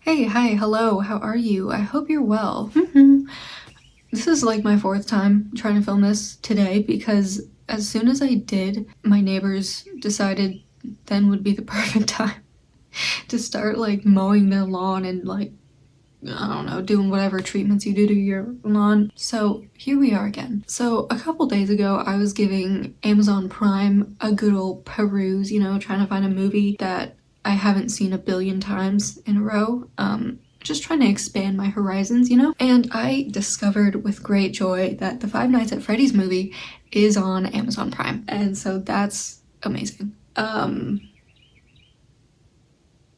Hey, hi, hello, how are you? I hope you're well. This is like my fourth time trying to film this today because as soon as I did, my neighbors decided then would be the perfect time to start like mowing their lawn and like, I don't know, doing whatever treatments you do to your lawn. So here we are again. So a couple days ago, I was giving Amazon Prime a good old peruse, trying to find a movie that I haven't seen a billion times in a row. Just trying to expand my horizons, And I discovered with great joy that the Five Nights at Freddy's movie is on Amazon Prime. And so that's amazing.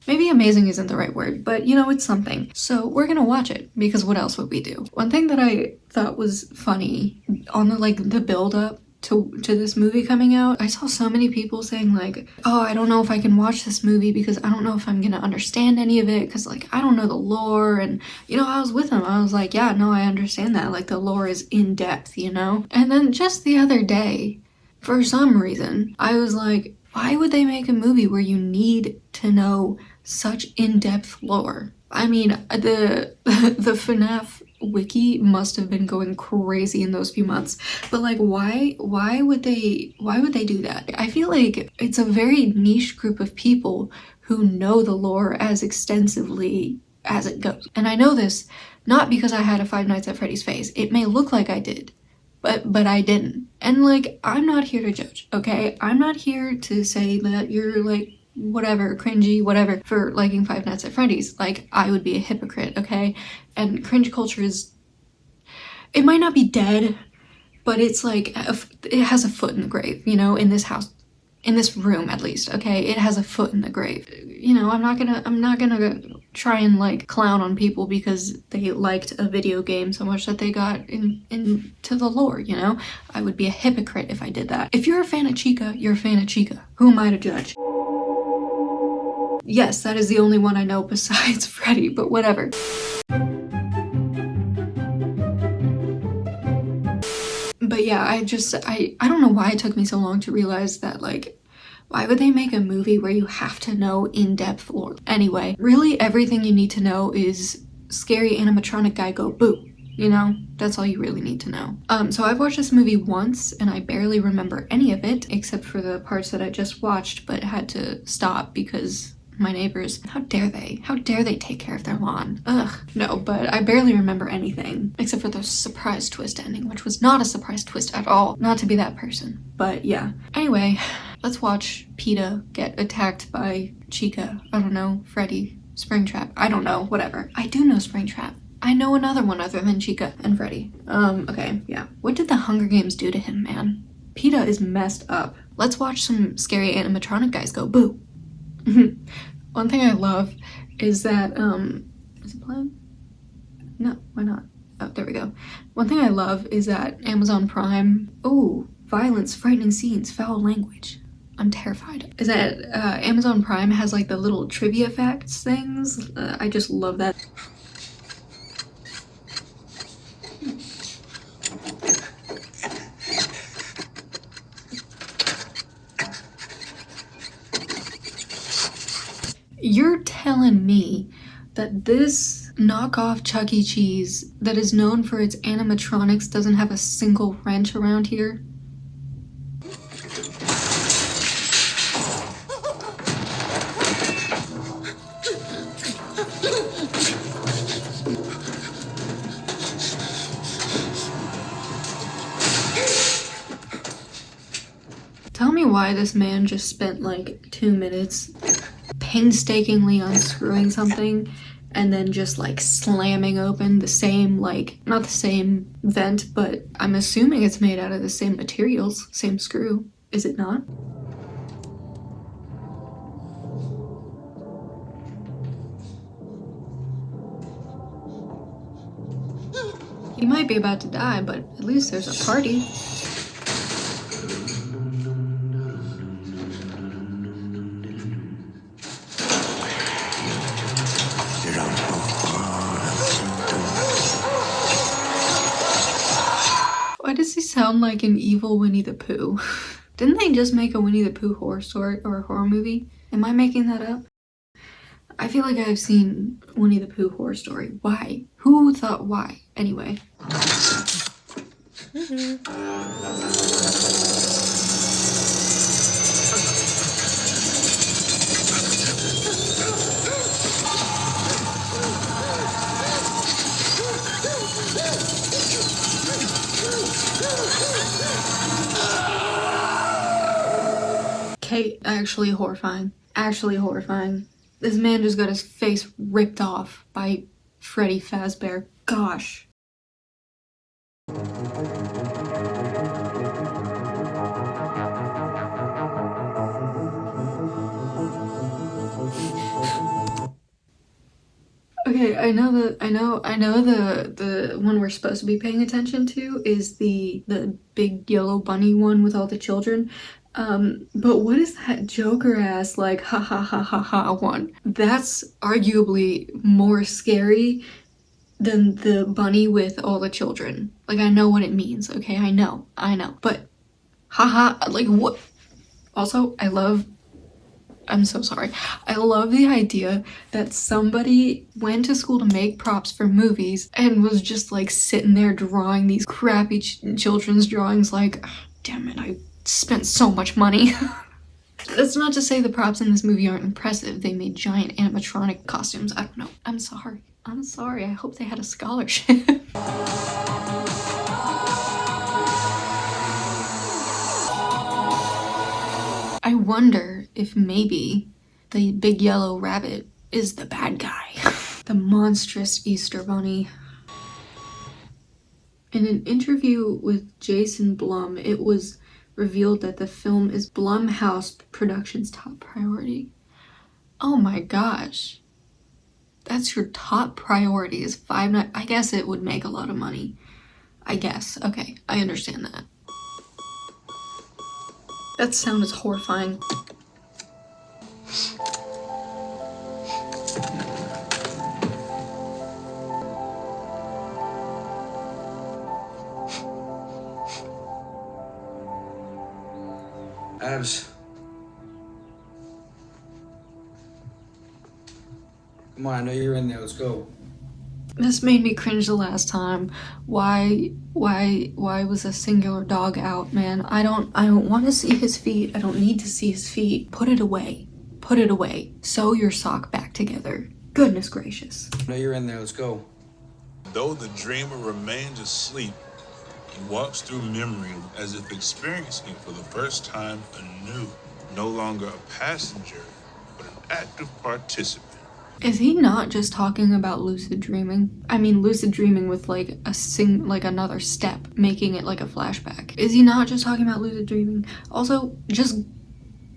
Maybe amazing isn't the right word, but it's something. So we're gonna watch it because what else would we do? One thing that I thought was funny on the build up to this movie coming out, I saw so many people saying like, oh, I don't know if I can watch this movie because I don't know if I'm gonna understand any of it because like I don't know the lore. And I was with them, I was like, yeah, no, I understand that, like the lore is in depth, And then just the other day, for some reason, I was like, why would they make a movie where you need to know such in-depth lore? I mean, the FNAF wiki must have been going crazy in those few months, but like why would they do that? I feel like it's a very niche group of people who know the lore as extensively as it goes. And I know this not because I had a Five Nights at Freddy's face. It may look like I did, but I didn't. And like, I'm not here to judge, okay? I'm not here to say that you're like whatever, cringy, whatever, for liking Five Nights at Freddy's. Like, I would be a hypocrite, okay? And cringe culture it might not be dead, but it's like, it has a foot in the grave, in this house, in this room at least, okay? It has a foot in the grave. I'm not gonna try and like clown on people because they liked a video game so much that they got into the lore, I would be a hypocrite if I did that. If you're a fan of Chica, you're a fan of Chica. Who am I to judge? Yes, that is the only one I know besides Freddy, but whatever. But yeah, I don't know why it took me so long to realize that, like, why would they make a movie where you have to know in-depth lore? Anyway, really everything you need to know is scary animatronic guy go boo. That's all you really need to know. So I've watched this movie once and I barely remember any of it except for the parts that I just watched but had to stop because my neighbors, how dare they take care of their lawn? Ugh. No, but I barely remember anything except for the surprise twist ending, which was not a surprise twist at all. Not to be that person, but yeah. Anyway, let's watch PETA get attacked by Chica. I don't know, Freddy, Springtrap. I don't know, whatever. I do know Springtrap. I know another one other than Chica and Freddy. Okay, yeah. What did the Hunger Games do to him, man? PETA is messed up. Let's watch some scary animatronic guys go boo. One thing I love is that, is it playing? No, why not? Oh, there we go. One thing I love is that Amazon Prime, oh, violence, frightening scenes, foul language. I'm terrified. Is that Amazon Prime has like the little trivia facts things. I just love that. You're telling me that this knockoff Chuck E. Cheese that is known for its animatronics doesn't have a single wrench around here? Tell me why this man just spent like 2 minutes painstakingly unscrewing something and then just like slamming open the same, like, not the same vent, but I'm assuming it's made out of the same materials, same screw, is it not? He might be about to die, but at least there's a party. Why does he sound like an evil Winnie the Pooh? Didn't they just make a Winnie the Pooh horror story or a horror movie? Am I making that up? I feel like I've seen Winnie the Pooh horror story. Why? Who thought why? Anyway. Okay, actually horrifying. Actually horrifying. This man just got his face ripped off by Freddy Fazbear. Gosh. Okay, I know the one we're supposed to be paying attention to is the big yellow bunny one with all the children. But what is that Joker ass like ha ha ha ha ha one? That's arguably more scary than the bunny with all the children. Like, I know what it means, okay? I know. But haha, like what? Also, I'm so sorry. I love the idea that somebody went to school to make props for movies and was just like sitting there drawing these crappy children's drawings like, damn it, I spent so much money. That's not to say the props in this movie aren't impressive. They made giant animatronic costumes. I don't know. I'm sorry. I hope they had a scholarship. I wonder if maybe the big yellow rabbit is the bad guy. The monstrous Easter bunny. In an interview with Jason Blum, it was revealed that the film is Blumhouse Productions' top priority. Oh my gosh. That's your top priority is Five Nights. I guess it would make a lot of money. I guess. Okay, I understand that. That sound is horrifying. Abs. Come on, I know you're in there. Let's go. This made me cringe the last time. Why was a singular dog out, man? I don't want to see his feet. I don't need to see his feet. Put it away. Put it away. Sew your sock back together. Goodness gracious. I know you're in there. Let's go. Though the dreamer remains asleep, he walks through memory as if experiencing it for the first time anew. No longer a passenger, but an active participant. Is he not just talking about lucid dreaming? I mean, lucid dreaming with like another step, making it like a flashback. Is he not just talking about lucid dreaming? Also, just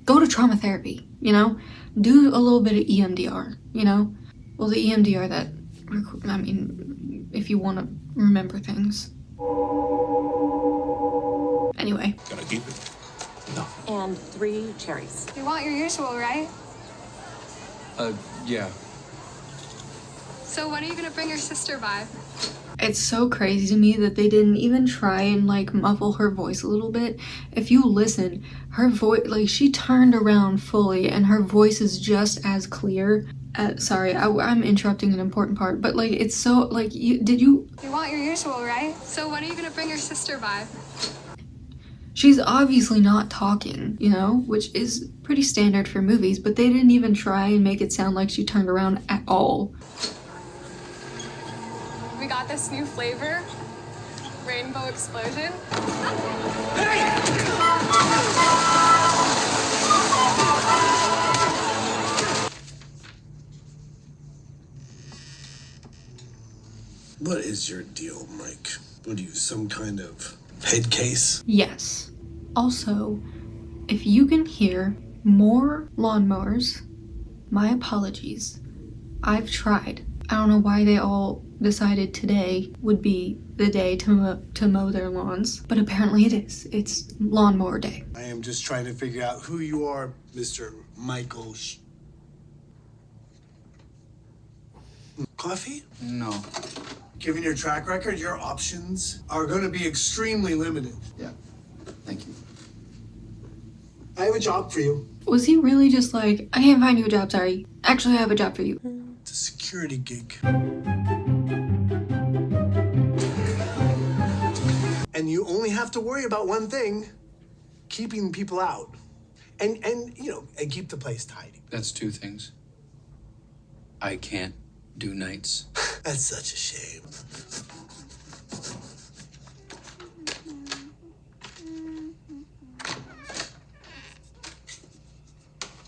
go to trauma therapy, you know? Do a little bit of EMDR, you know? Well, the EMDR that, I mean, if you want to remember things. Anyway. Can I keep it? No. And 3 cherries. You want your usual, right? Yeah. So when are you gonna bring your sister by? It's so crazy to me that they didn't even try and like muffle her voice a little bit. If you listen, her voice, like she turned around fully and her voice is just as clear. Sorry, I'm interrupting an important part, but like it's so like you want your usual, right? So when are you gonna bring your sister by? She's obviously not talking, you know, which is pretty standard for movies, but they didn't even try and make it sound like she turned around at all. We got this new flavor, Rainbow Explosion. What is your deal, Mike? What are you, some kind of head case? Yes. Also, if you can hear more lawnmowers, my apologies. I've tried. I don't know why they all decided today would be the day to mow their lawns, but apparently it is. It's lawnmower day. I am just trying to figure out who you are, Mr. Michael Coffee? No. Given your track record, your options are going to be extremely limited. Yeah. Thank you. I have a job for you. Was he really just like, I can't find you a job, sorry. Actually, I have a job for you. It's a security gig. And you only have to worry about one thing, keeping people out. And keep the place tidy. That's two things. I can't do nights. That's such a shame.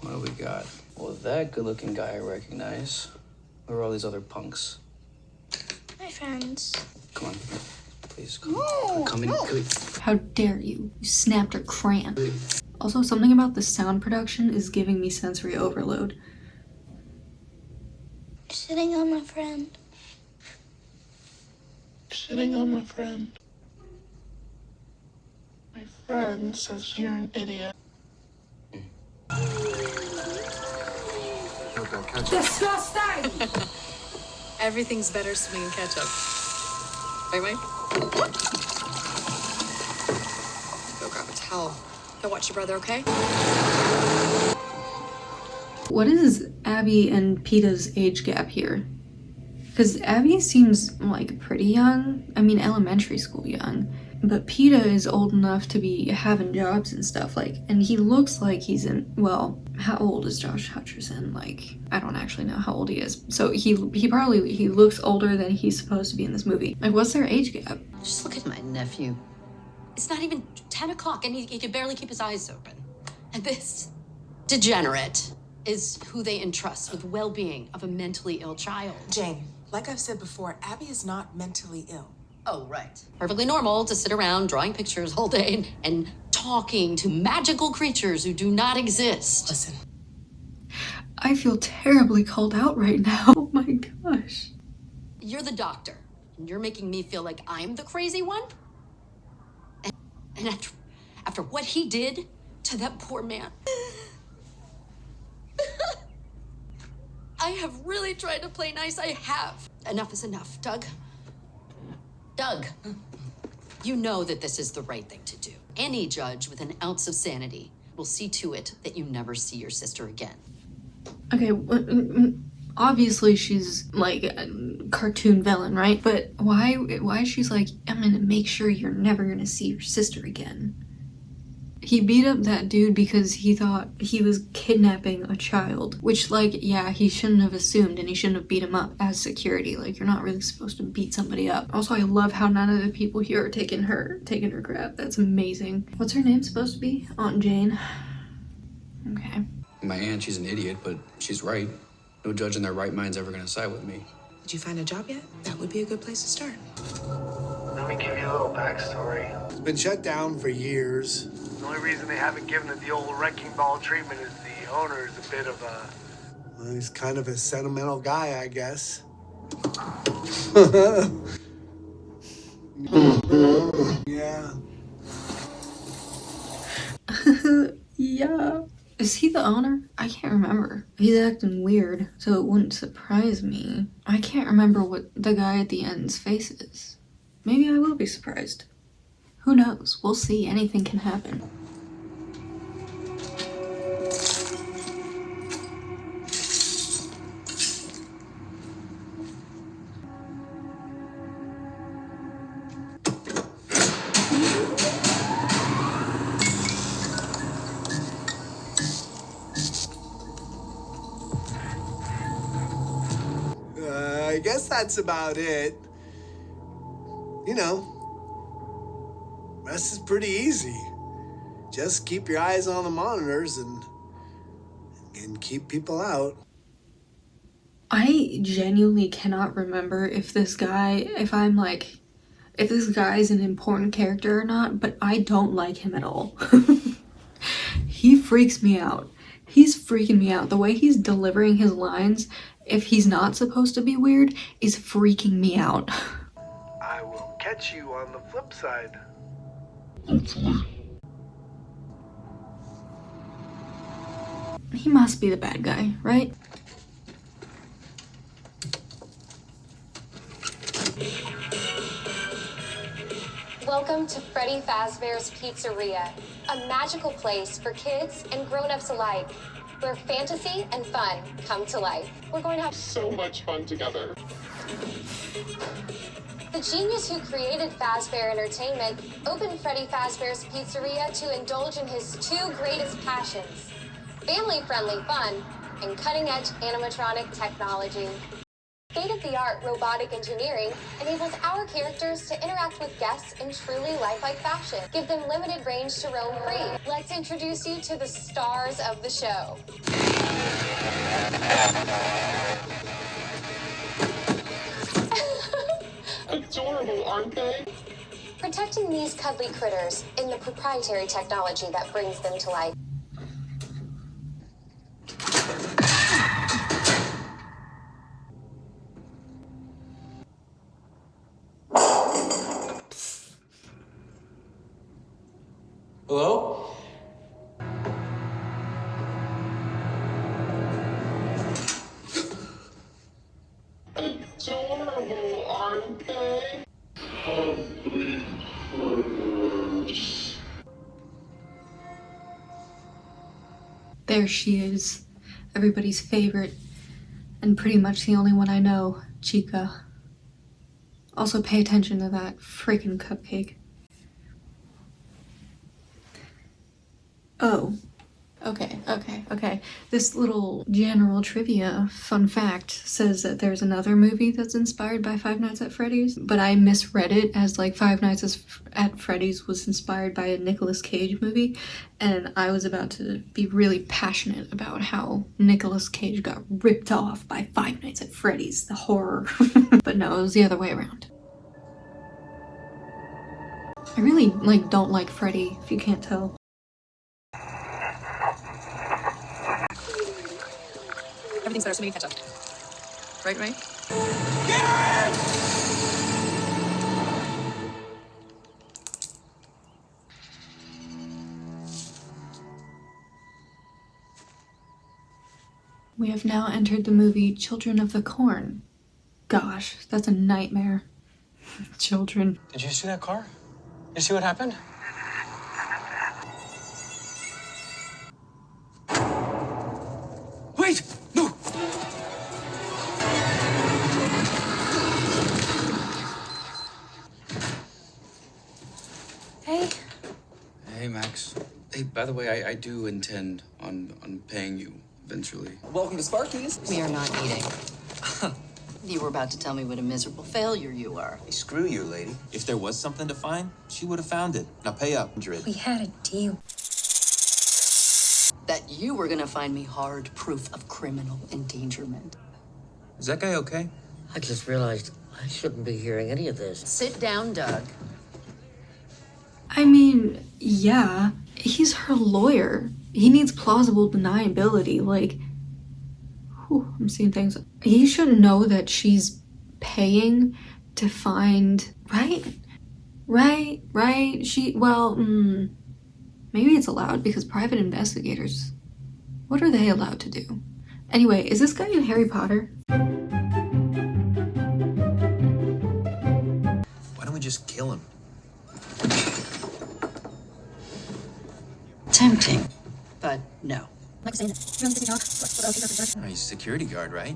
What do we got? Well, that good-looking guy I recognize. Where are all these other punks? My friends. Come on. Please, come on. Come in. How dare you? You snapped her crayon. Also, something about the sound production is giving me sensory overload. Sitting on my friend. Sitting on my friend. My friend says you're an idiot. Disgusting! Everything's better swimming in ketchup. Right, Mike? Go grab a towel. Go watch your brother, okay? What is Abby and Peta's age gap here? Because Abby seems like pretty young. I mean, elementary school young. But Peta is old enough to be having jobs and stuff, like, and he looks like he's in, well, how old is Josh Hutcherson? Like, I don't actually know how old he is. So he looks older than he's supposed to be in this movie. Like, what's their age gap? Just look at my nephew. It's not even 10 o'clock and he can barely keep his eyes open. And this degenerate is who they entrust with the well-being of a mentally ill child. Jane, like I've said before, Abby is not mentally ill. Oh, right. Perfectly normal to sit around drawing pictures all day and talking to magical creatures who do not exist. Listen. I feel terribly called out right now. Oh my gosh. You're the doctor, and you're making me feel like I'm the crazy one? And after what he did to that poor man, I have really tried to play nice. I have. Enough is enough, Doug. Doug, you know that this is the right thing to do. Any judge with an ounce of sanity will see to it that you never see your sister again. Okay, obviously she's like a cartoon villain, right? But why she's like, I'm gonna make sure you're never gonna see your sister again. He beat up that dude because he thought he was kidnapping a child. Which, like, yeah, he shouldn't have assumed and he shouldn't have beat him up as security. Like, you're not really supposed to beat somebody up. Also, I love how none of the people here are taking her crap. That's amazing. What's her name supposed to be? Aunt Jane. Okay. My aunt, she's an idiot, but she's right. No judge in their right mind's ever gonna side with me. Did you find a job yet? That would be a good place to start. Let me give you a little backstory. It's been shut down for years. The only reason they haven't given it the old wrecking ball treatment is the owner is a bit of a... Well, he's kind of a sentimental guy, I guess. Yeah. Yeah. Is he the owner? I can't remember. He's acting weird, so it wouldn't surprise me. I can't remember what the guy at the end's face is. Maybe I will be surprised. Who knows? We'll see. Anything can happen. I guess that's about it. You know, rest is pretty easy. Just keep your eyes on the monitors and keep people out. I genuinely cannot remember if this guy's an important character or not, but I don't like him at all. He freaks me out. He's freaking me out. The way he's delivering his lines, if he's not supposed to be weird, is freaking me out. I will catch you on the flip side. He must be the bad guy, right? Welcome to Freddy Fazbear's Pizzeria. a magical place for kids and grown-ups alike, where fantasy and fun come to life. We're going to have So much fun together. The genius who created Fazbear Entertainment opened Freddy Fazbear's Pizzeria to indulge in his two greatest passions: family-friendly fun and cutting-edge animatronic technology. State-of-the-art robotic engineering enables our characters to interact with guests in truly lifelike fashion, give them limited range to roam free. Let's introduce you to the stars of the show. Adorable, aren't they? Protecting these cuddly critters in the proprietary technology that brings them to life. Hello? Adorable, aren't they? There she is, everybody's favorite, and pretty much the only one I know, Chica. Also pay attention to that freaking cupcake. Oh, okay. This little general trivia fun fact says that there's another movie that's inspired by Five Nights at Freddy's, but I misread it as like Five Nights at Freddy's was inspired by a Nicolas Cage movie, and I was about to be really passionate about how Nicolas Cage got ripped off by Five Nights at Freddy's, the horror. But no, it was the other way around. I really don't like Freddy, if you can't tell. Everything's better, so we can catch up. Right? We have now entered the movie Children of the Corn. Gosh, that's a nightmare. Children. Did you see that car? You see what happened? Wait! No! Hey. Hey, Max. Hey, by the way, I do intend on paying you eventually. Welcome to Sparky's. We are not eating. You were about to tell me what a miserable failure you are. Hey, screw you, lady. If there was something to find, she would have found it. Now pay up, Madrid. We had a deal. That you were gonna find me hard proof of criminal endangerment. Is that guy okay? I just realized I shouldn't be hearing any of this. Sit down, Doug. I mean, yeah, he's her lawyer. He needs plausible deniability, like, whew, I'm seeing things. He should know that she's paying to find, right? Maybe it's allowed because private investigators, what are they allowed to do? Anyway, is this guy in Harry Potter? Why don't we just kill him? Tempting, but no. He's a security guard, right?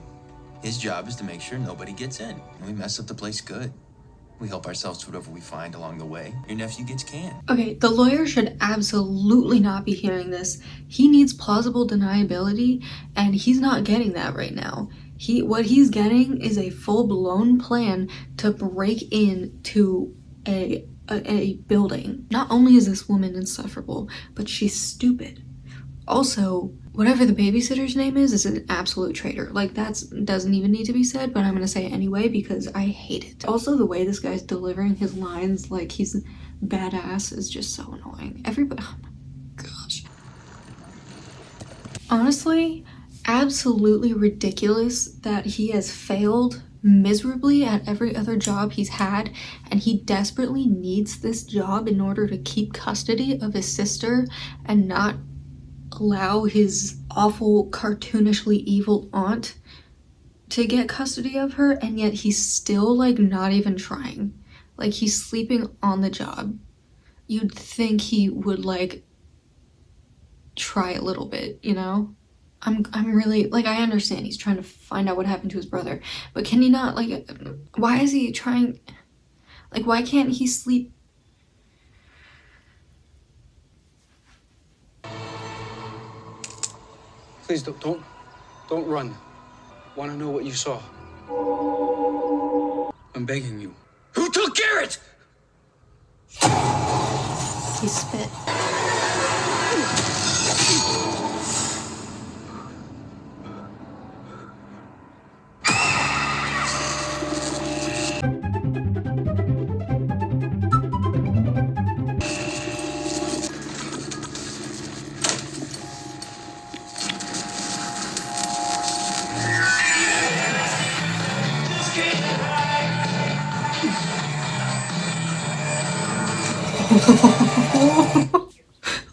His job is to make sure nobody gets in. And we mess up the place good. We help ourselves to whatever we find along the way. Your nephew gets canned. Okay, the lawyer should absolutely not be hearing this. He needs plausible deniability, and he's not getting that right now. What he's getting is a full-blown plan to break into a building. Not only is this woman insufferable, but she's stupid. Also, whatever the babysitter's name is an absolute traitor. Like, that doesn't even need to be said, but I'm gonna say it anyway because I hate it. Also, the way this guy's delivering his lines like he's badass is just so annoying. Everybody, oh my gosh. Honestly, absolutely ridiculous that he has failed miserably at every other job he's had, and he desperately needs this job in order to keep custody of his sister and not allow his awful, cartoonishly evil aunt to get custody of her, and yet he's still like not even trying. Like, he's sleeping on the job. You'd think he would like try a little bit, you know? I'm really, like, I understand he's trying to find out what happened to his brother, but can he not, like, why is he trying, like, why can't he sleep? Please don't run. Want to know what you saw? I'm begging you. Who took Garrett? He spit.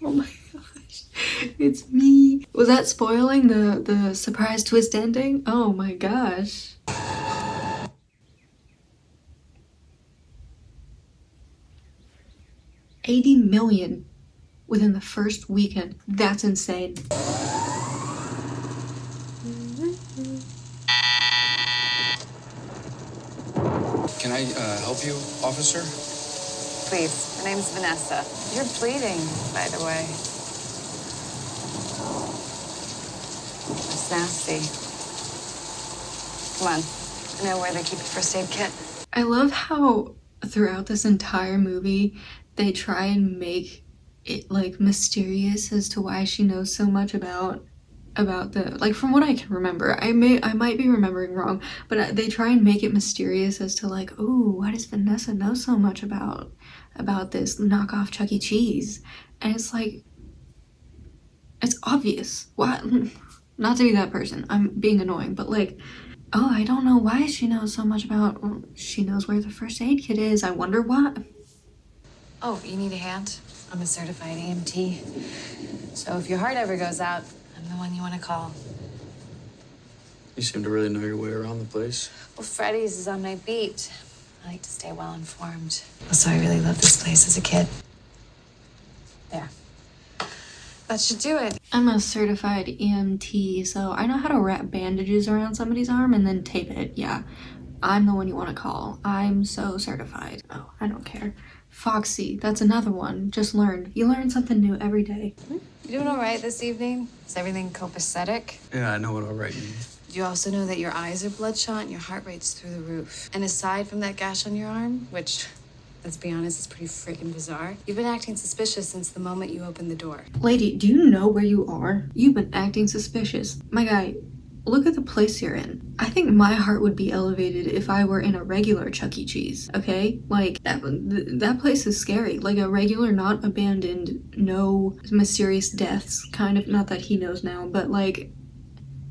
Oh my gosh, it's me. Was that spoiling the surprise twist ending? Oh my gosh. $80 million within the first weekend. That's insane. Can I help you, officer? Please, my name's Vanessa. You're bleeding, by the way. That's nasty. Come on, I know where they keep a first aid kit. I love how throughout this entire movie they try and make it like mysterious as to why she knows so much about the, like, from what I can remember. I might be remembering wrong, but they try and make it mysterious as to like, oh, why does Vanessa know so much about this knockoff Chuck E. Cheese? And it's like, it's obvious. Why? Not to be that person, I'm being annoying, but like, oh, I don't know why she knows so much about, well, she knows where the first aid kit is. I wonder why. Oh, you need a hand? I'm a certified EMT. So if your heart ever goes out, I'm the one you want to call. You seem to really know your way around the place. Well, Freddy's is on my beat. I like to stay well informed. Also, I really loved this place as a kid. There. That should do it. I'm a certified EMT, so I know how to wrap bandages around somebody's arm and then tape it. Yeah, I'm the one you want to call. I'm so certified. Oh, I don't care. Foxy, that's another one. Just learned. You learn something new every day. You doing all right this evening? Is everything copacetic? Yeah, I know what all right means. Do you also know that your eyes are bloodshot and your heart rate's through the roof? And aside from that gash on your arm, which, let's be honest, is pretty freaking bizarre, you've been acting suspicious since the moment you opened the door. Lady, do you know where you are? You've been acting suspicious. My guy, look at the place you're in. I think my heart would be elevated if I were in a regular Chuck E. Cheese, okay? Like, that place is scary. Like a regular, not abandoned, no mysterious deaths, kind of, not that he knows now, but like,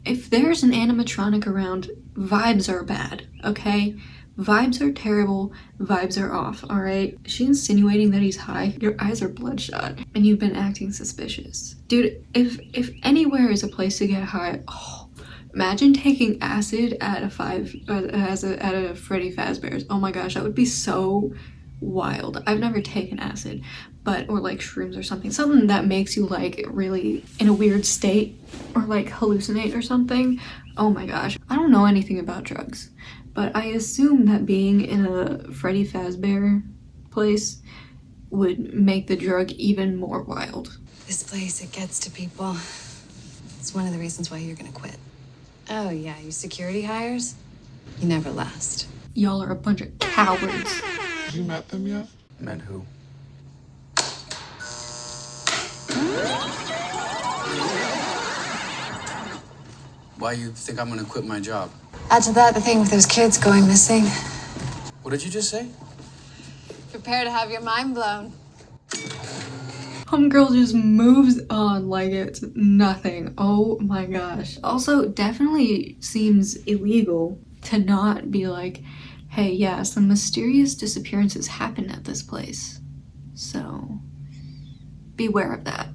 if there's an animatronic around, vibes are bad, okay? Vibes are terrible, vibes are off, alright? She's insinuating that he's high. Your eyes are bloodshot, and you've been acting suspicious. Dude, if anywhere is a place to get high, oh, imagine taking acid at a Freddy Fazbear's. Oh my gosh, that would be so wild. I've never taken acid, or like shrooms or something that makes you like really in a weird state or like hallucinate or something. Oh my gosh, I don't know anything about drugs, but I assume that being in a Freddy Fazbear place would make the drug even more wild. This place, it gets to people. It's one of the reasons why you're gonna quit. Oh yeah, you security hires? You never last. Y'all are a bunch of cowards. Have you met them yet? Met who? Why you think I'm gonna quit my job? Add to that the thing with those kids going missing. What did you just say? Prepare to have your mind blown. Homegirl just moves on like it's nothing. Oh my gosh. Also, definitely seems illegal to not be like, hey, yeah, some mysterious disappearances happen at this place. So, beware of that.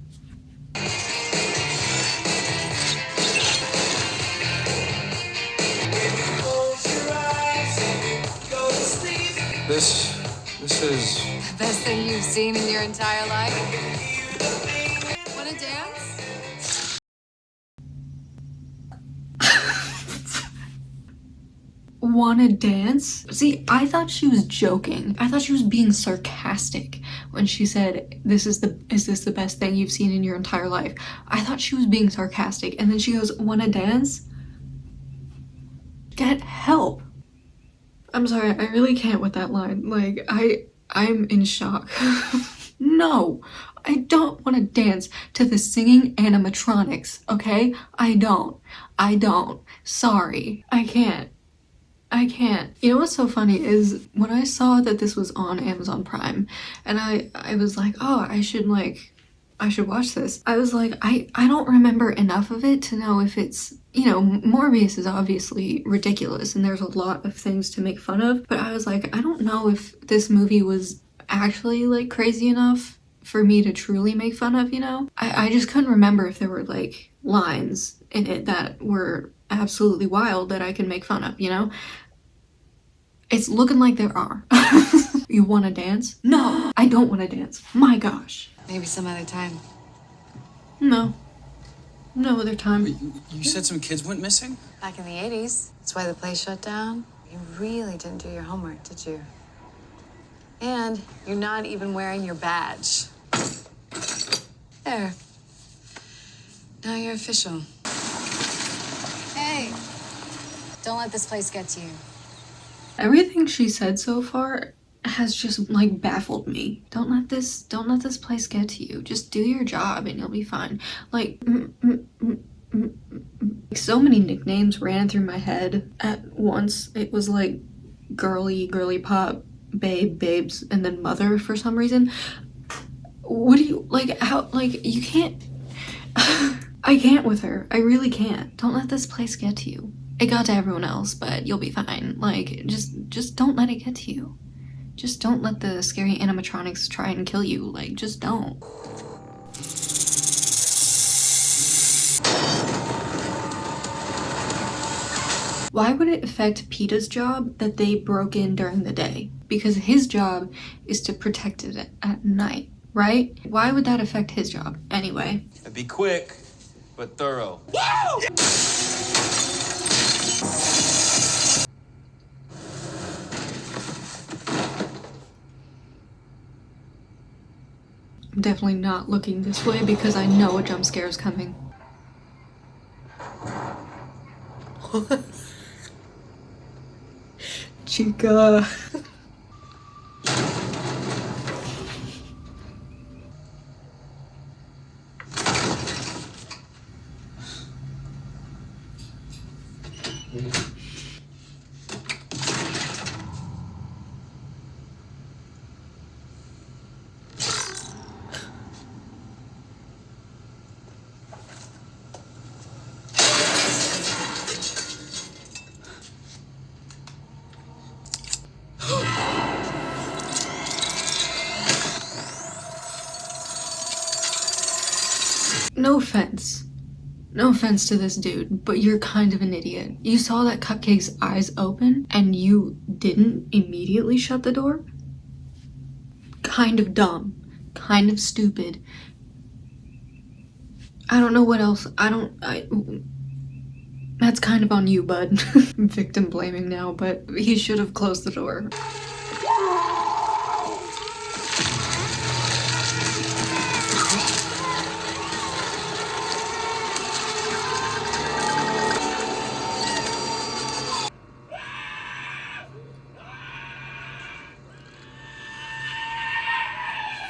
This is... Best thing you've seen in your entire life? Wanna dance? wanna dance? See, I thought she was joking. I thought she was being sarcastic when she said, is this the best thing you've seen in your entire life? I thought she was being sarcastic. And then she goes, wanna dance? Get help. I'm sorry, I really can't with that line. Like, I'm in shock. No, I don't want to dance to the singing animatronics, okay? I don't. Sorry. I can't. You know what's so funny is when I saw that this was on Amazon Prime and I was like, oh, I should watch this. I was like, I don't remember enough of it to know if it's, you know, Morbius is obviously ridiculous and there's a lot of things to make fun of, but I was like, I don't know if this movie was actually like crazy enough for me to truly make fun of, you know? I just couldn't remember if there were like lines in it that were absolutely wild that I could make fun of, you know? It's looking like there are. You wanna dance? No, I don't wanna dance. My gosh. Maybe some other time. No other time. You said some kids went missing? Back in the 80s. That's why the place shut down. You really didn't do your homework, did you? And you're not even wearing your badge. There. Now you're official. Hey, don't let this place get to you. Everything she said so far has just like baffled me. Don't let this place get to you. Just do your job and you'll be fine. Like so many nicknames ran through my head at once. It was like girly pop, babe, babes, and then mother for some reason. What do you like? How like you can't? I can't with her. I really can't. Don't let this place get to you. It got to everyone else, but you'll be fine. Like just don't let it get to you. Just don't let the scary animatronics try and kill you. Like, just don't. Why would it affect PETA's job that they broke in during the day? Because his job is to protect it at night, right? Why would that affect his job anyway? Be quick, but thorough. I'm definitely not looking this way because I know a jump scare is coming. Chica. No offense to this dude, but you're kind of an idiot. You saw that Cupcake's eyes open and you didn't immediately shut the door? Kind of dumb. Kind of stupid. I don't know what else. That's kind of on you, bud. I'm victim blaming now, but he should have closed the door.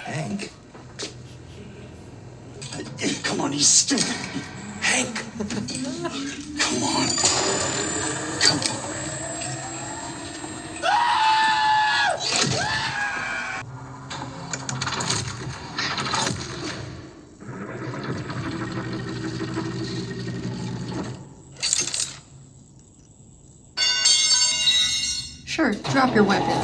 Hank. Come on, he's stupid. Hank. Come on. Come on. Sure, drop your weapon.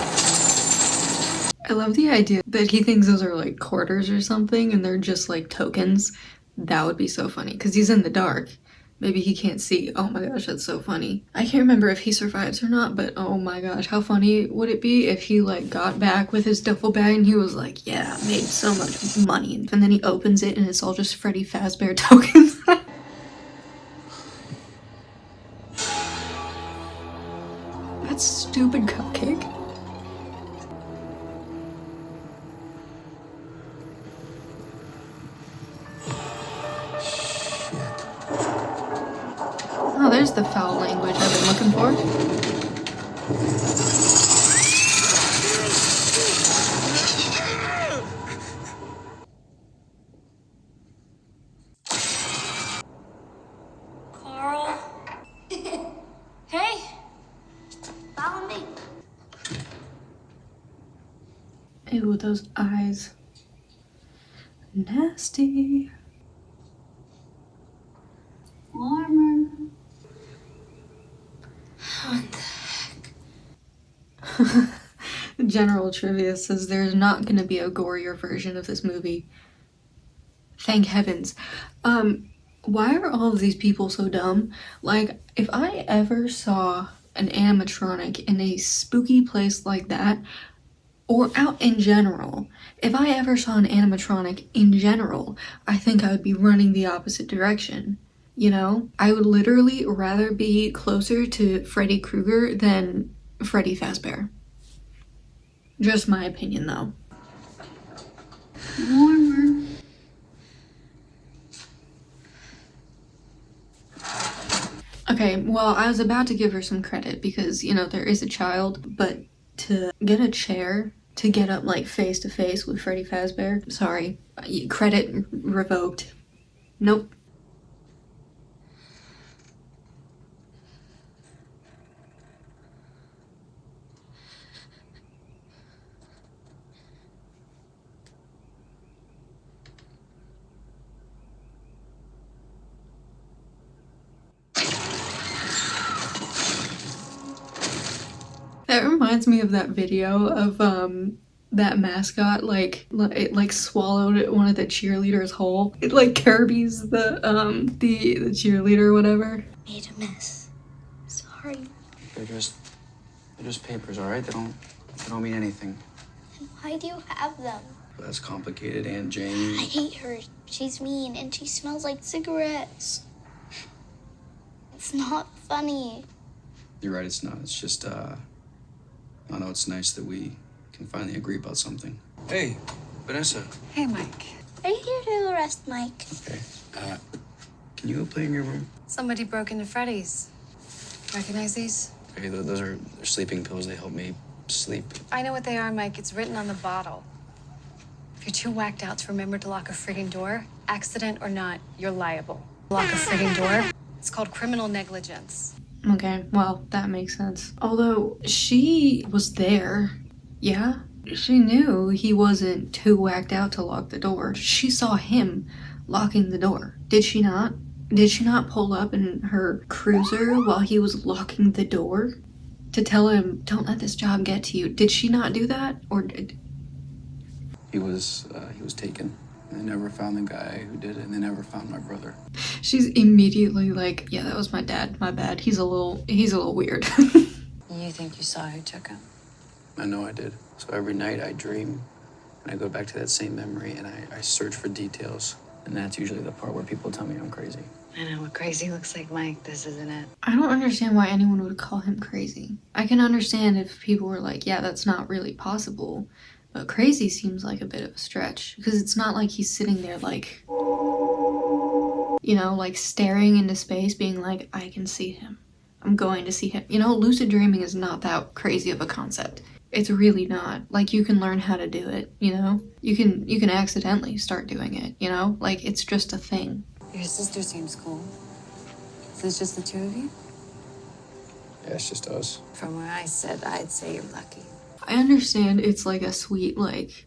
I love the idea that he thinks those are like quarters or something and they're just like tokens. That would be so funny because he's in the dark. Maybe he can't see. Oh my gosh, that's so funny. I can't remember if he survives or not, but oh my gosh, how funny would it be if he like got back with his duffel bag and he was like, yeah, I made so much money. And then he opens it and it's all just Freddy Fazbear tokens. That's stupid cupcake. Oh, there's the foul language I've been looking for. Carl. Hey. Follow me. Ew, those eyes. Nasty. Warmer. What the heck? General trivia says there's not gonna be a gorier version of this movie. Thank heavens. Why are all of these people so dumb? Like, if I ever saw an animatronic in a spooky place like that, or out in general, if I ever saw an animatronic in general, I think I would be running the opposite direction. You know? I would literally rather be closer to Freddy Krueger than Freddy Fazbear. Just my opinion, though. Warmer. Okay, well, I was about to give her some credit because, you know, there is a child, but to get a chair to get up, like, face to face with Freddy Fazbear, sorry, credit revoked. Nope. That reminds me of that video of that mascot it swallowed one of the cheerleaders whole. It like Kirby's the cheerleader or whatever. Made a mess. Sorry. They're just papers, all right? They don't mean anything. And why do you have them? Well, that's complicated, Aunt Jane. I hate her. She's mean and she smells like cigarettes. It's not funny. You're right, it's not. It's just, I know it's nice that we can finally agree about something. Hey, Vanessa. Hey, Mike. Are you here to arrest Mike? Okay. Can you go play in your room? Somebody broke into Freddy's. Recognize these? Okay, those are sleeping pills. They help me sleep. I know what they are, Mike. It's written on the bottle. If you're too whacked out to remember to lock a friggin' door, accident or not, you're liable. Lock a friggin' door. It's called criminal negligence. Okay, well, that makes sense. Although, she was there, yeah? She knew he wasn't too whacked out to lock the door. She saw him locking the door. Did she not? Did she not pull up in her cruiser while he was locking the door? To tell him, don't let this job get to you. Did she not do that? Or did... He was taken. They never found the guy who did it, and they never found my brother. She's immediately like, yeah, that was my dad. My bad. He's a little weird. You think you saw who took him? I know I did. So every night I dream, and I go back to that same memory, and I search for details. And that's usually the part where people tell me I'm crazy. I know what crazy looks like, Mike. This isn't it. I don't understand why anyone would call him crazy. I can understand if people were like, yeah, that's not really possible. But crazy seems like a bit of a stretch. Because it's not like he's sitting there like, you know, like staring into space being like, I can see him. I'm going to see him. You know, lucid dreaming is not that crazy of a concept. It's really not. Like, you can learn how to do it, you know? You can accidentally start doing it, you know? Like, it's just a thing. Your sister seems cool. Is this just the two of you? Yeah, it's just us. From where I sit, I'd say you're lucky. I understand it's like a sweet, like,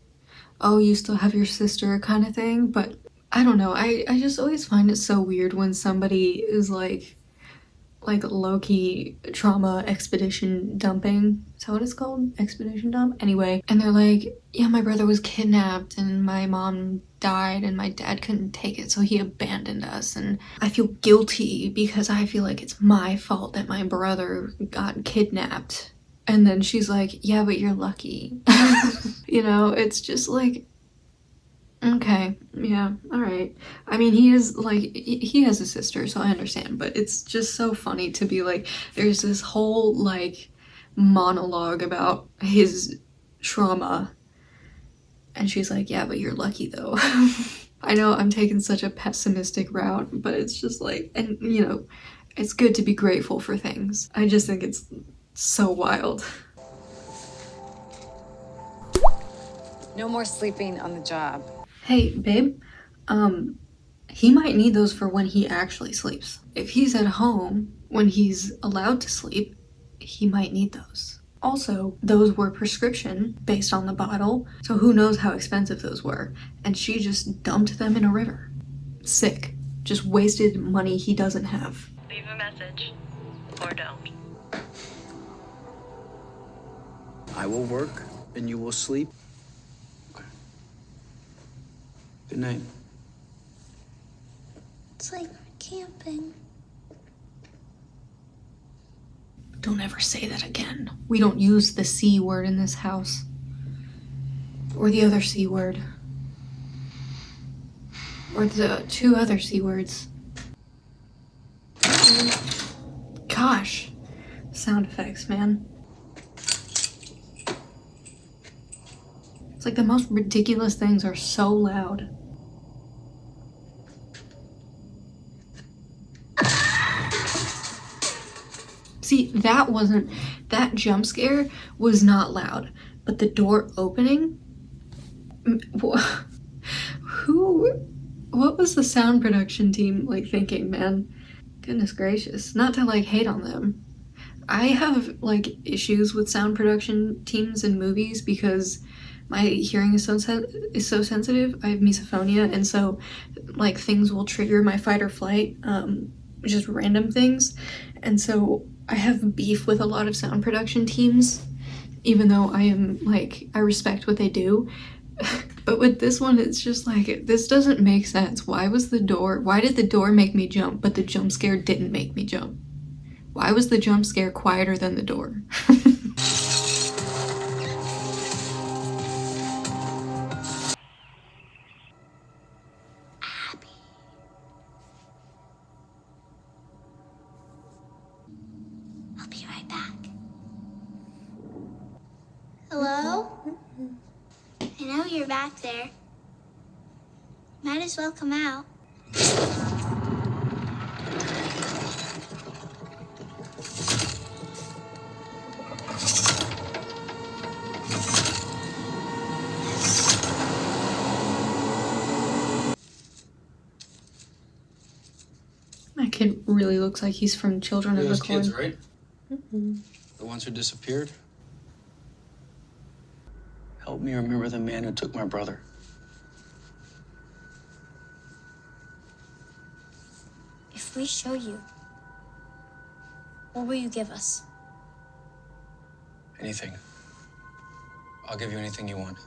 oh, you still have your sister kind of thing, but I don't know. I just always find it so weird when somebody is like low-key trauma expedition dumping. Is that what it's called? Expedition dump? Anyway, and they're like, yeah, my brother was kidnapped and my mom died and my dad couldn't take it, so he abandoned us. And I feel guilty because I feel like it's my fault that my brother got kidnapped. And then she's like, yeah, but you're lucky. You know, it's just like, okay, yeah, all right. I mean, he has a sister, so I understand, but it's just so funny to be like, there's this whole, like, monologue about his trauma. And she's like, yeah, but you're lucky though. I know I'm taking such a pessimistic route, but it's just like, and you know, it's good to be grateful for things. I just think it's so wild. No more sleeping on the job. Hey, babe, he might need those for when he actually sleeps. If he's at home when he's allowed to sleep, he might need those. Also, those were prescription based on the bottle, so who knows how expensive those were. And she just dumped them in a river. Sick. Just wasted money he doesn't have. Leave a message. Or don't. I will work and you will sleep. Okay. Good night. It's like camping. Don't ever say that again. We don't use the C word in this house. Or the other C word. Or the two other C words. Gosh. Sound effects, man. It's like the most ridiculous things are so loud. See, that jump scare was not loud, but the door opening, what was the sound production team like thinking, man? Goodness gracious, not to like hate on them. I have like issues with sound production teams in movies because my hearing is so sensitive. I have misophonia, and so like things will trigger my fight or flight, just random things, and so I have beef with a lot of sound production teams, even though I respect what they do. But with this one, it's just like, this doesn't make sense. Why did the door make me jump, but the jump scare didn't make me jump? Why was the jump scare quieter than the door? I'll be right back. Hello? I know you're back there. Might as well come out. That kid really looks like he's from Children of the Those Corn. kids, right? The ones who disappeared? Help me remember the man who took my brother. If we show you, what will you give us? Anything. I'll give you anything you want.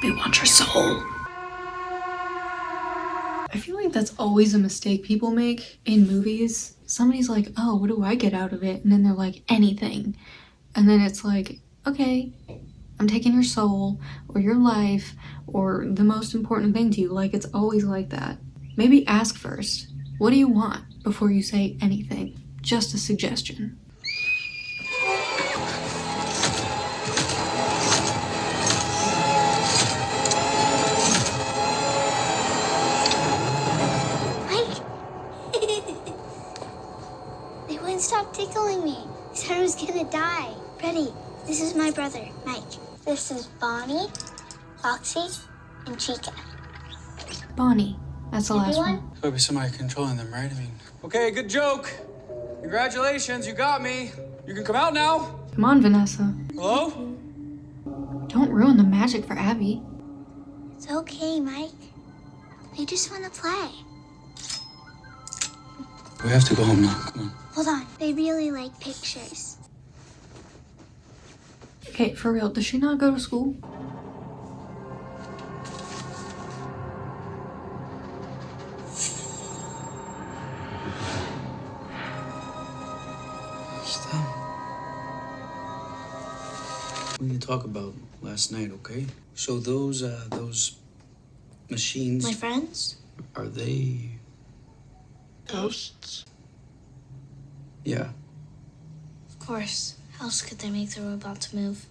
We want your soul. I feel like that's always a mistake people make in movies. Somebody's like, oh, what do I get out of it? And then they're like, anything. And then it's like, okay, I'm taking your soul or your life or the most important thing to you. Like, it's always like that. Maybe ask first. What do you want before you say anything? Just a suggestion. They wouldn't stop tickling me. They said I was gonna die. Freddy, this is my brother, Mike. This is Bonnie, Foxy, and Chica. Bonnie. That's the last one. There'll be somebody controlling them, right? I mean, Okay, good joke. Congratulations, you got me. You can come out now. Come on, Vanessa. Hello? Don't ruin the magic for Abby. It's okay, Mike. They just want to play. we have to go home now. Come on. Hold on. They really like pictures. Okay, for real, does she not go to school? Stop. We can talk about last night, okay? So those machines, My friends? are they... Ghosts? Yeah. Of course. How else could they make the robots move?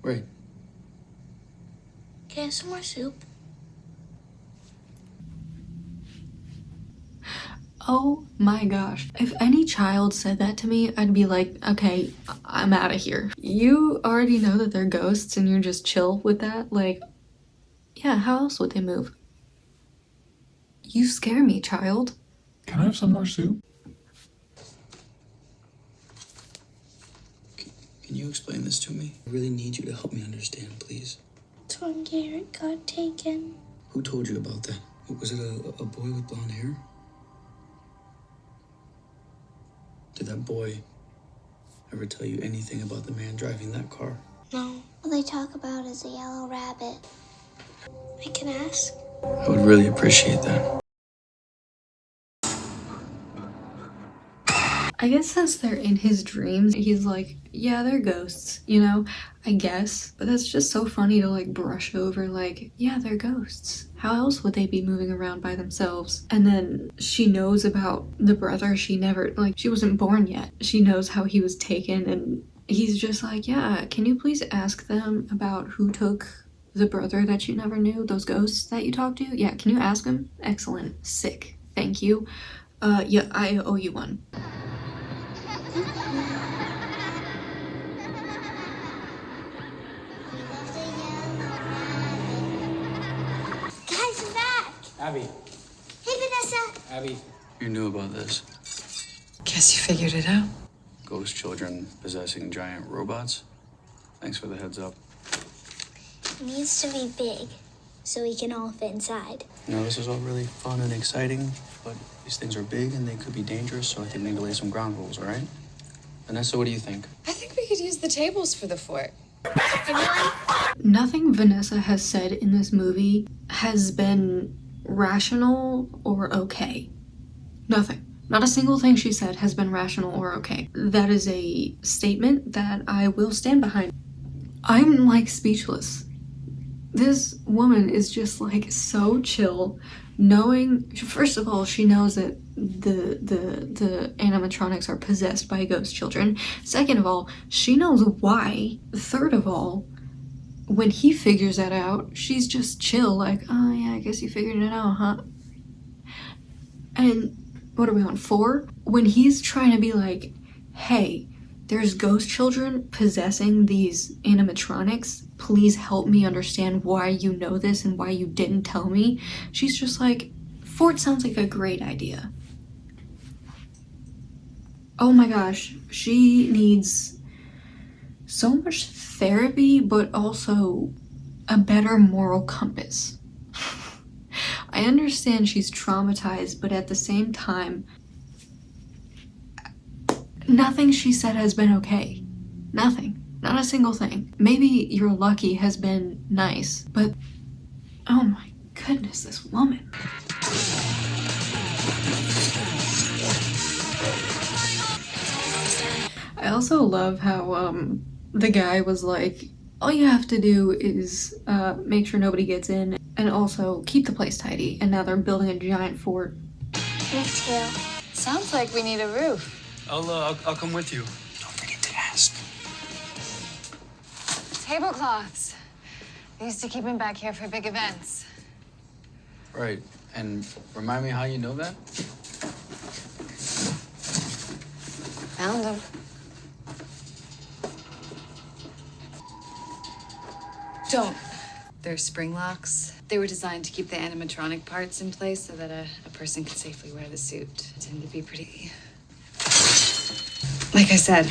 Right. Can I have some more soup? Oh my gosh. If any child said that to me, I'd be like, okay, I'm out of here. You already know that they're ghosts and you're just chill with that? Like, yeah, how else would they move? You scare me, child. Can I have some more soup? Can you explain this to me? I really need you to help me understand, please. That's when Garrett got taken. Who told you about that? Was it a boy with blonde hair? Did that boy ever tell you anything about the man driving that car? No. All they talk about is a yellow rabbit. I can ask. I would really appreciate that. I guess since they're in his dreams, he's like, yeah, they're ghosts, you know? I guess. But that's just so funny to like brush over, like, yeah, they're ghosts. How else would they be moving around by themselves? And then she knows about the brother she never, like, she wasn't born yet. She knows how he was taken, and he's just like, yeah, can you please ask them about who took the brother that you never knew? Those ghosts that you talked to? Yeah, can you ask him? Excellent. Sick. Thank you. Yeah, I owe you one. Guys, I'm back! Abby. Hey, Vanessa! Abby. You knew about this. Guess you figured it out. Ghost children possessing giant robots? Thanks for the heads up. It needs to be big, so we can all fit inside. You know, this is all really fun and exciting, but these things are big and they could be dangerous, so I think we need to lay some ground rules, all right? Vanessa, what do you think? I think we could use the tables for the fort. Nothing Vanessa has said in this movie has been rational or okay. Nothing. Not a single thing she said has been rational or okay. That is a statement that I will stand behind. I'm like speechless. This woman is just like so chill, knowing, first of all, she knows that the animatronics are possessed by ghost children. Second of all, she knows why. Third of all, when he figures that out, she's just chill, like, oh yeah, I guess you figured it out, huh? And what are we on, 4? When he's trying to be like, hey, there's ghost children possessing these animatronics, please help me understand why you know this and why you didn't tell me. She's just like, fort sounds like a great idea. Oh my gosh, she needs so much therapy, but also a better moral compass. I understand she's traumatized, but at the same time, nothing she said has been okay. Nothing. Not a single thing. Maybe your lucky has been nice, but oh my goodness, this woman. I also love how the guy was like, all you have to do is make sure nobody gets in and also keep the place tidy. And now they're building a giant fort. Me too. Sounds like we need a roof. I'll come with you. Don't forget to ask. Tablecloths. They used to keep them back here for big events. Right, and remind me how you know that? Found them. Don't. They're spring locks. They were designed to keep the animatronic parts in place so that a person could safely wear the suit. They tend to be pretty, like I said,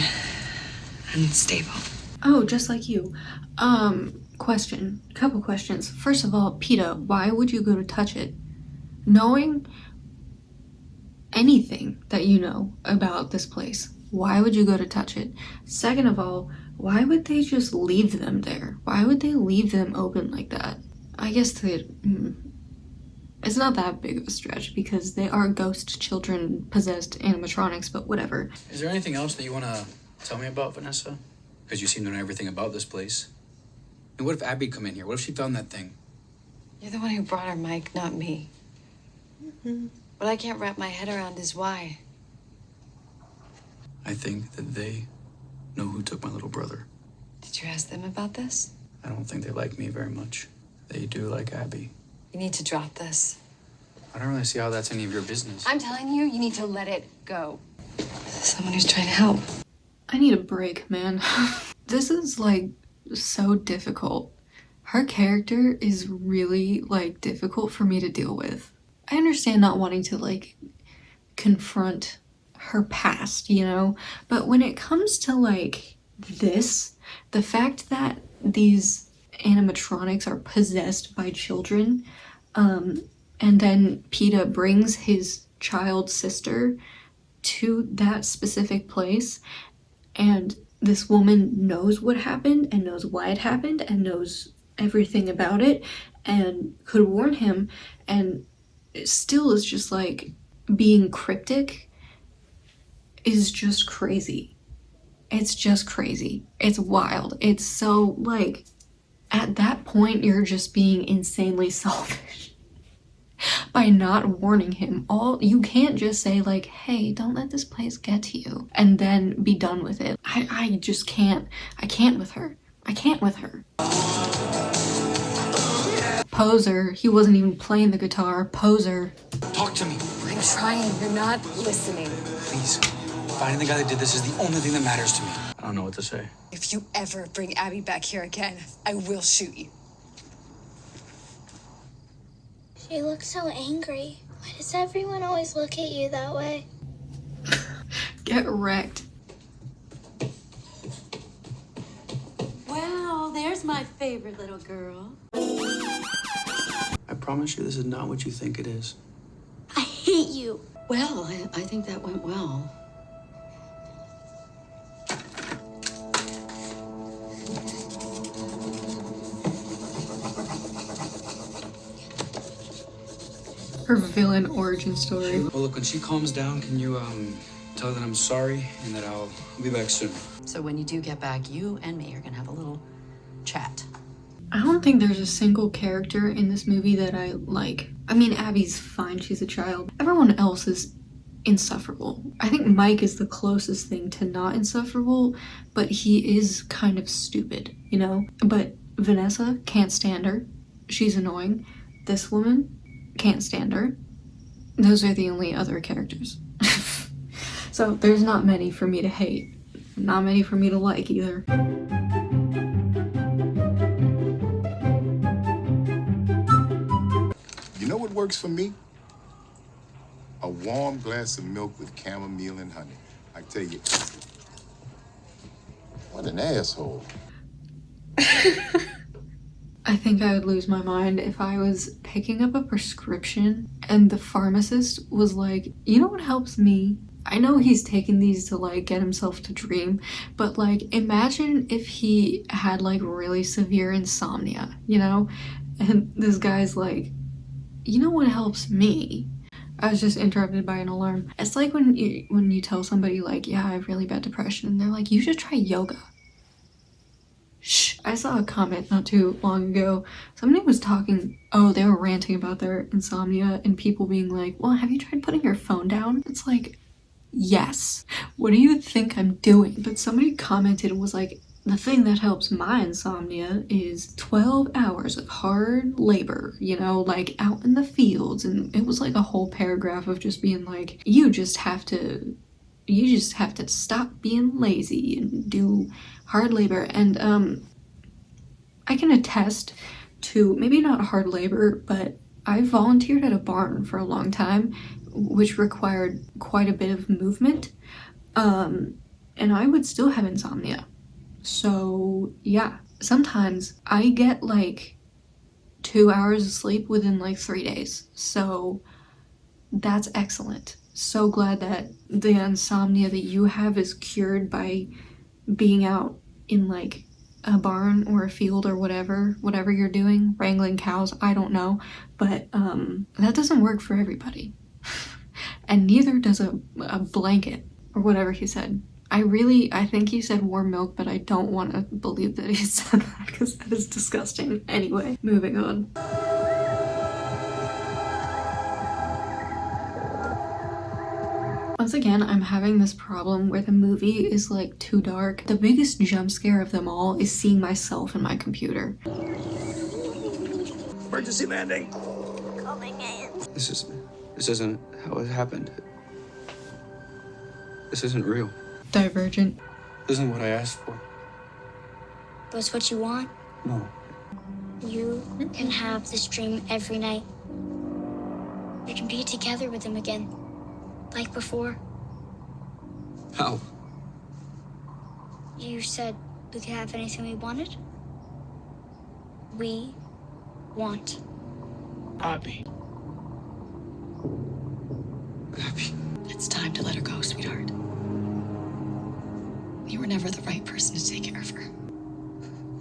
unstable. Oh, just like you. Question. Couple questions. First of all, PETA, why would you go to touch it? Knowing anything that you know about this place, why would you go to touch it? Second of all, why would they just leave them there? Why would they leave them open like that? I guess it's not that big of a stretch because they are ghost children possessed animatronics, but whatever. Is there anything else that you want to tell me about, Vanessa? Because you seem to know everything about this place. And what if Abby'd come in here? What if she found that thing? You're the one who brought her, Mike, not me. What I can't wrap my head around is why. I think that they know who took my little brother. Did you ask them about this? I don't think they like me very much. They do like Abby. You need to drop this. I don't really see how that's any of your business. I'm telling you, you need to let it go. Someone who's trying to help. I need a break, man. This is like so difficult. Her character is really like difficult for me to deal with. I understand not wanting to like confront her past, you know? But when it comes to like this, the fact that these animatronics are possessed by children, and then PETA brings his child sister to that specific place, and this woman knows what happened and knows why it happened and knows everything about it and could warn him, and it still is just like being cryptic is just crazy. It's just crazy. It's wild. It's so like, at that point you're just being insanely selfish by not warning him. You can't just say like, hey, don't let this place get to you, and then be done with it. I just can't. I can't with her. I can't with her. Poser. He wasn't even playing the guitar. Poser. Talk to me. I'm trying. You're not listening. Please. Finding the guy that did this is the only thing that matters to me. I don't know what to say. If you ever bring Abby back here again, I will shoot you. She looks so angry. Why does everyone always look at you that way? Get wrecked. Well, there's my favorite little girl. I promise you this is not what you think it is. I hate you. Well, I think that went well. Her villain origin story. Well, look, when she calms down, can you tell her that I'm sorry and that I'll be back soon? So when you do get back, you and me are gonna have a little chat. I don't think there's a single character in this movie that I like. I mean, Abby's fine, she's a child. Everyone else is insufferable. I think Mike is the closest thing to not insufferable, but he is kind of stupid, you know? But Vanessa, can't stand her. She's annoying. This woman, can't stand her. Those are the only other characters. So there's not many for me to hate. Not many for me to like either. You know what works for me? A warm glass of milk with chamomile and honey. I tell you, what an asshole. I think I would lose my mind if I was picking up a prescription and the pharmacist was like, you know what helps me? I know he's taking these to like get himself to dream, but like imagine if he had like really severe insomnia, you know? And this guy's like, you know what helps me? I was just interrupted by an alarm. It's like when you tell somebody like, yeah, I have really bad depression, and they're like, you should try yoga. Shh. I saw a comment not too long ago. Somebody was talking, they were ranting about their insomnia and people being like, well, have you tried putting your phone down? It's like, yes. What do you think I'm doing? But somebody commented and was like, the thing that helps my insomnia is 12 hours of hard labor, you know, like out in the fields. And it was like a whole paragraph of just being like, you just have to stop being lazy and do hard labor. And I can attest to maybe not hard labor, but I volunteered at a barn for a long time, which required quite a bit of movement, and I would still have insomnia. So yeah, sometimes I get like 2 hours of sleep within like 3 days, so that's excellent. So glad that the insomnia that you have is cured by being out in like a barn or a field or whatever you're doing, wrangling cows, I don't know, but that doesn't work for everybody. And neither does a blanket or whatever he said. I think he said warm milk, but I don't want to believe that he said that because that is disgusting. Anyway, moving on. Once again, I'm having this problem where the movie is like too dark. The biggest jump scare of them all is seeing myself in my computer. Emergency landing. Coming in. This isn't how it happened. This isn't real. Divergent. This isn't what I asked for. But it's what you want. No. You can have this dream every night. We can be together with him again. Like before. How? You said we could have anything we wanted. We want. Abby. It's time to let her go, sweetheart. You were never the right person to take care of her.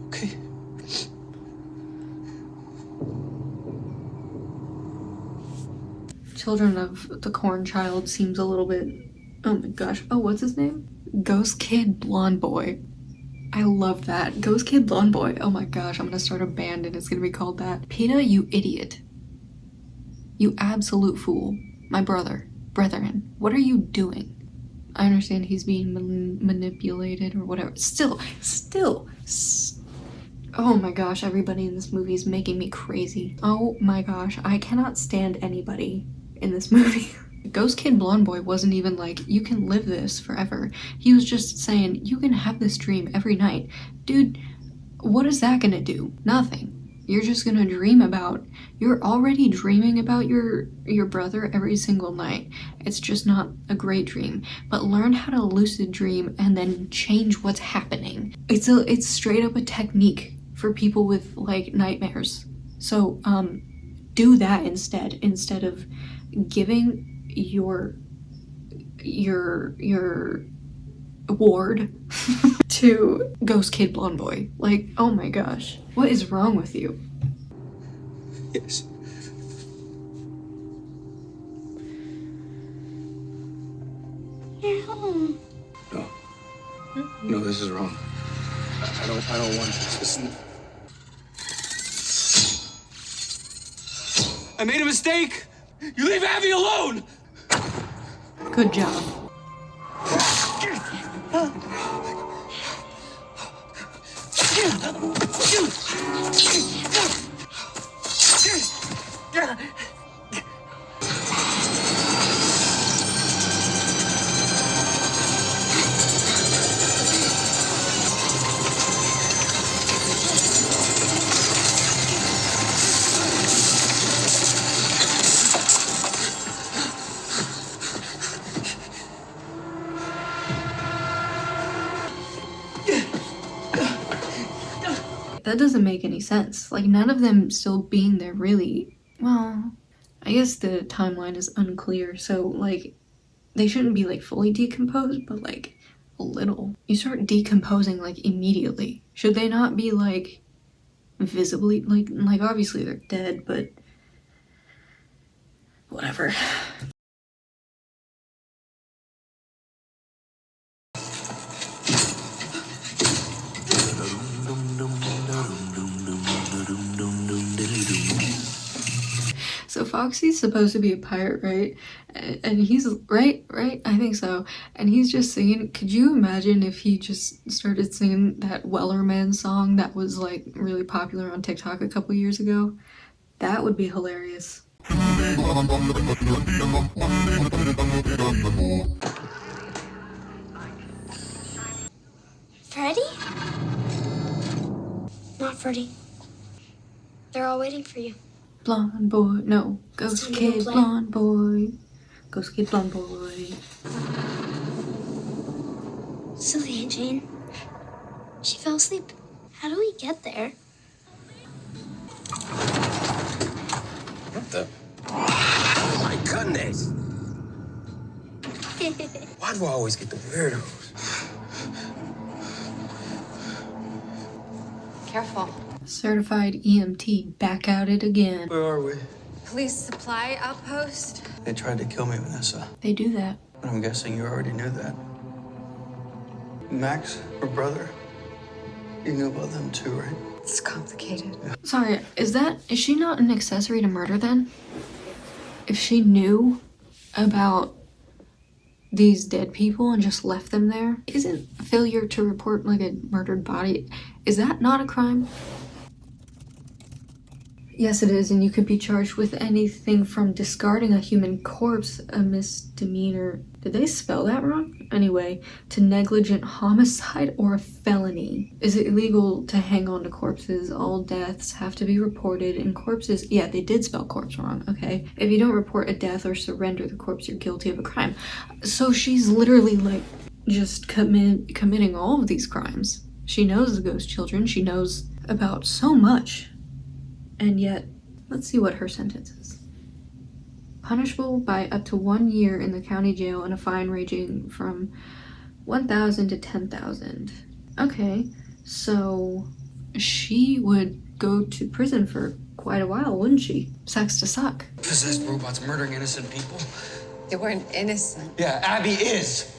Okay. Children of the Corn Child seems a little bit, oh my gosh, oh, what's his name? Ghost Kid Blonde Boy. I love that. Ghost Kid Blonde Boy. Oh my gosh, I'm gonna start a band and it's gonna be called that. Peeta, you idiot. You absolute fool. My brethren, what are you doing? I understand he's being manipulated or whatever. Still. Oh my gosh, everybody in this movie is making me crazy. Oh my gosh, I cannot stand anybody in this movie. Ghost Kid Blonde Boy wasn't even like, you can live this forever. He was just saying, you can have this dream every night. Dude, what is that gonna do? Nothing. You're just gonna dream about, you're already dreaming about your brother every single night. It's just not a great dream. But learn how to lucid dream and then change what's happening. It's straight up a technique for people with like nightmares. So do that instead of giving your award to Ghost Kid Blonde Boy. Like, oh my gosh, what is wrong with you? Yes. You're home. No, this is wrong. I don't want this. Listen. I made a mistake! You leave Abby alone! Good job. That doesn't make any sense. Like, none of them still being there really, well, I guess the timeline is unclear, so like they shouldn't be like fully decomposed, but like a little. You start decomposing like immediately. Should they not be like visibly, like obviously they're dead, but whatever. So Foxy's supposed to be a pirate, right? And he's, right? I think so. And he's just singing. Could you imagine if he just started singing that Wellerman song that was like really popular on TikTok a couple years ago? That would be hilarious. Freddy? Not Freddy. They're all waiting for you. Blonde boy, no, Ghost Kid Blonde Boy. Ghost Kid Blonde Boy. Silly Aunt Jane. She fell asleep. How do we get there? What the? Oh my goodness! Why do I always get the weirdos? Careful. Certified EMT, back at it again. Where are we? Police supply outpost. They tried to kill me, Vanessa. They do that. But I'm guessing you already knew that. Max, her brother, you knew about them too, right? It's complicated. Yeah. Sorry, is she not an accessory to murder then? If she knew about these dead people and just left them there? Isn't failure to report like a murdered body, is that not a crime? Yes, it is, and you could be charged with anything from discarding a human corpse, a misdemeanor. Did they spell that wrong? Anyway, to negligent homicide or a felony. Is it illegal to hang on to corpses? All deaths have to be reported, and corpses, yeah, they did spell corpse wrong, okay? If you don't report a death or surrender the corpse, you're guilty of a crime. So she's literally like just committing all of these crimes. She knows the ghost children, she knows about so much. And yet, let's see what her sentence is. Punishable by up to 1 year in the county jail and a fine ranging from $1,000 to $10,000. Okay, so she would go to prison for quite a while, wouldn't she? Sucks to suck. Possessed robots murdering innocent people? They weren't innocent. Yeah, Abby is.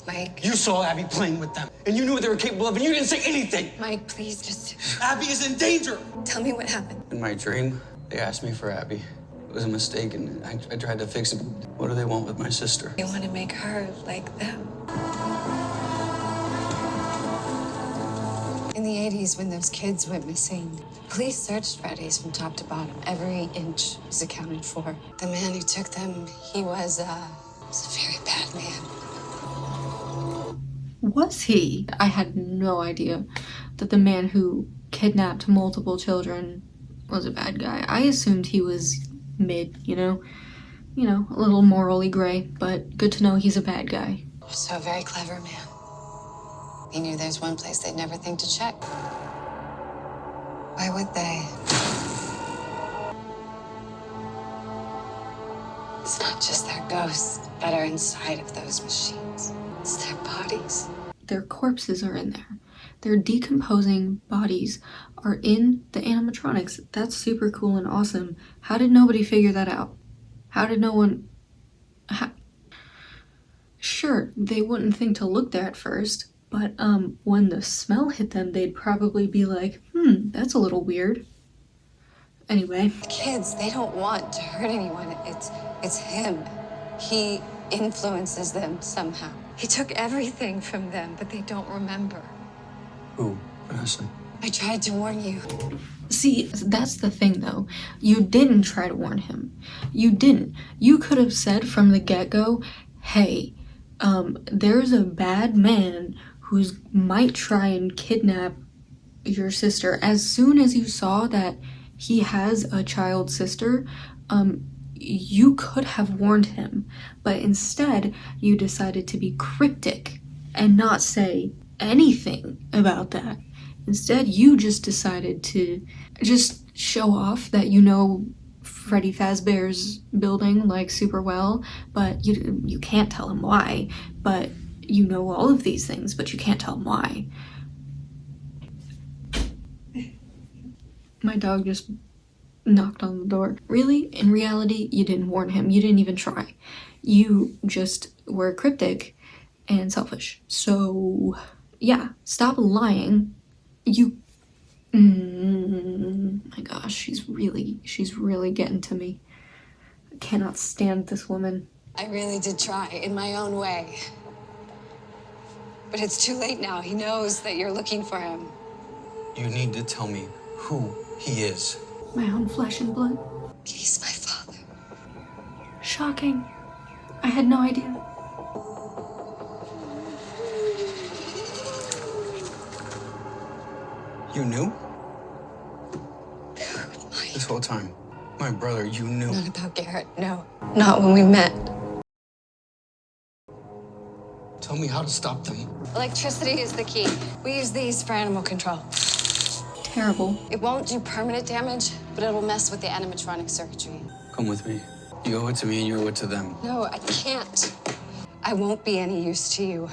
Mike. You saw Abby playing with them, and you knew what they were capable of, and you didn't say anything. Mike, please just Abby is in danger. tell me what happened. In my dream, they asked me for Abby. It was a mistake, and I tried to fix it. What do they want with my sister? They want to make her like them. In the 80s, when those kids went missing, police searched Freddy's from top to bottom. Every inch was accounted for. The man who took them, he was a very bad man. Was he? I had no idea that the man who kidnapped multiple children was a bad guy. I assumed he was mid, you know, a little morally gray, but good to know he's a bad guy. So a very clever man. He knew there's one place they'd never think to check. Why would they? It's not just their ghosts that are inside of those machines. It's their bodies. Their corpses are in there. Their decomposing bodies are in the animatronics. That's super cool and awesome. How did nobody figure that out? How did no one... Sure, they wouldn't think to look there at first, but when the smell hit them, they'd probably be like, that's a little weird. Anyway. The kids, they don't want to hurt anyone. It's him. He influences them somehow. He took everything from them, but they don't remember. Who? Vanessa? I tried to warn you. See, that's the thing though. You didn't try to warn him. You didn't. You could have said from the get-go, hey, there's a bad man who might try and kidnap your sister. As soon as you saw that he has a child sister, you could have warned him, but instead you decided to be cryptic and not say anything about that. Instead, you just decided to just show off that you know Freddy Fazbear's building like super well, but you can't tell him why. But you know all of these things, but you can't tell him why. My dog just knocked on the door. Really? In reality, you didn't warn him. You didn't even try. You just were cryptic and selfish. So, yeah, stop lying. You... my gosh, she's really getting to me. I cannot stand this woman. I really did try in my own way. But it's too late now. He knows that you're looking for him. You need to tell me who he is. My own flesh and blood. He's my father. Shocking. I had no idea. You knew? This whole time. My brother, you knew. Not about Garrett, no. Not when we met. Tell me how to stop them. Electricity is the key. We use these for animal control. Terrible. It won't do permanent damage, but it'll mess with the animatronic circuitry. Come with me. You owe it to me and you owe it to them. No, I can't. I won't be any use to you.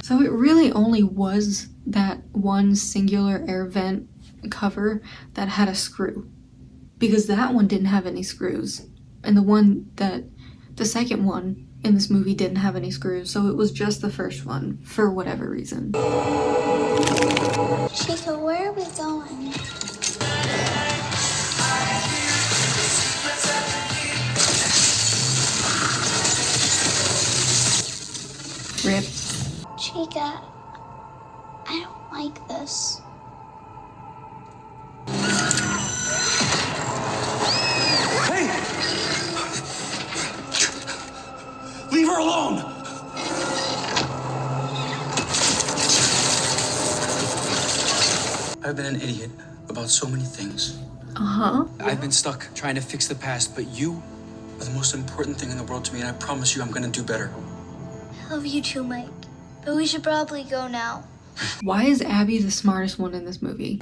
So it really only was that one singular air vent cover that had a screw. Because that one didn't have any screws. And the second one in this movie didn't have any screws, so it was just the first one, for whatever reason. Chica, where are we going? Rip. Chica, I don't like this. Hey! Leave her alone! I've been an idiot about so many things. Uh-huh. I've been stuck trying to fix the past, but you are the most important thing in the world to me, and I promise you I'm gonna do better. I love you too, Mike. But we should probably go now. Why is Abby the smartest one in this movie?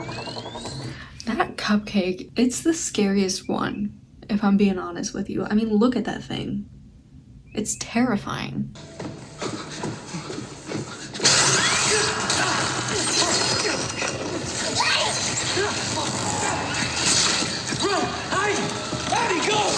That cupcake, it's the scariest one, if I'm being honest with you. I mean, look at that thing. It's terrifying. Run! Hide! Abby, go!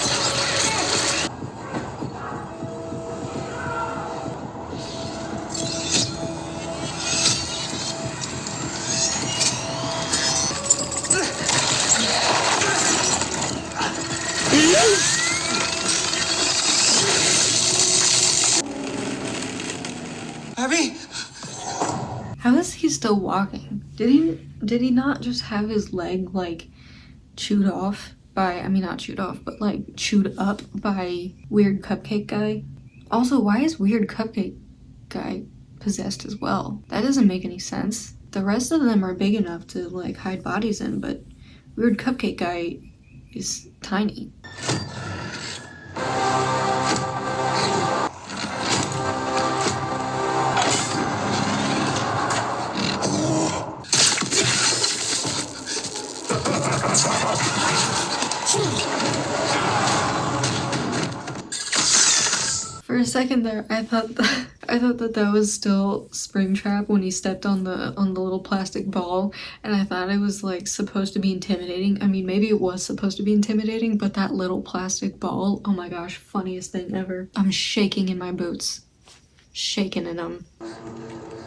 Abby? How is he still walking? Did he not just have his leg like chewed off by, I mean not chewed off, but like chewed up by Weird Cupcake Guy? Also, why is Weird Cupcake Guy possessed as well? That doesn't make any sense. The rest of them are big enough to like hide bodies in, but Weird Cupcake Guy is tiny. For a second there, I thought that was still Springtrap when he stepped on the little plastic ball, and I thought it was like supposed to be intimidating. I mean, maybe it was supposed to be intimidating, but that little plastic ball, oh my gosh, funniest thing ever. I'm shaking in my boots. Shaking in them.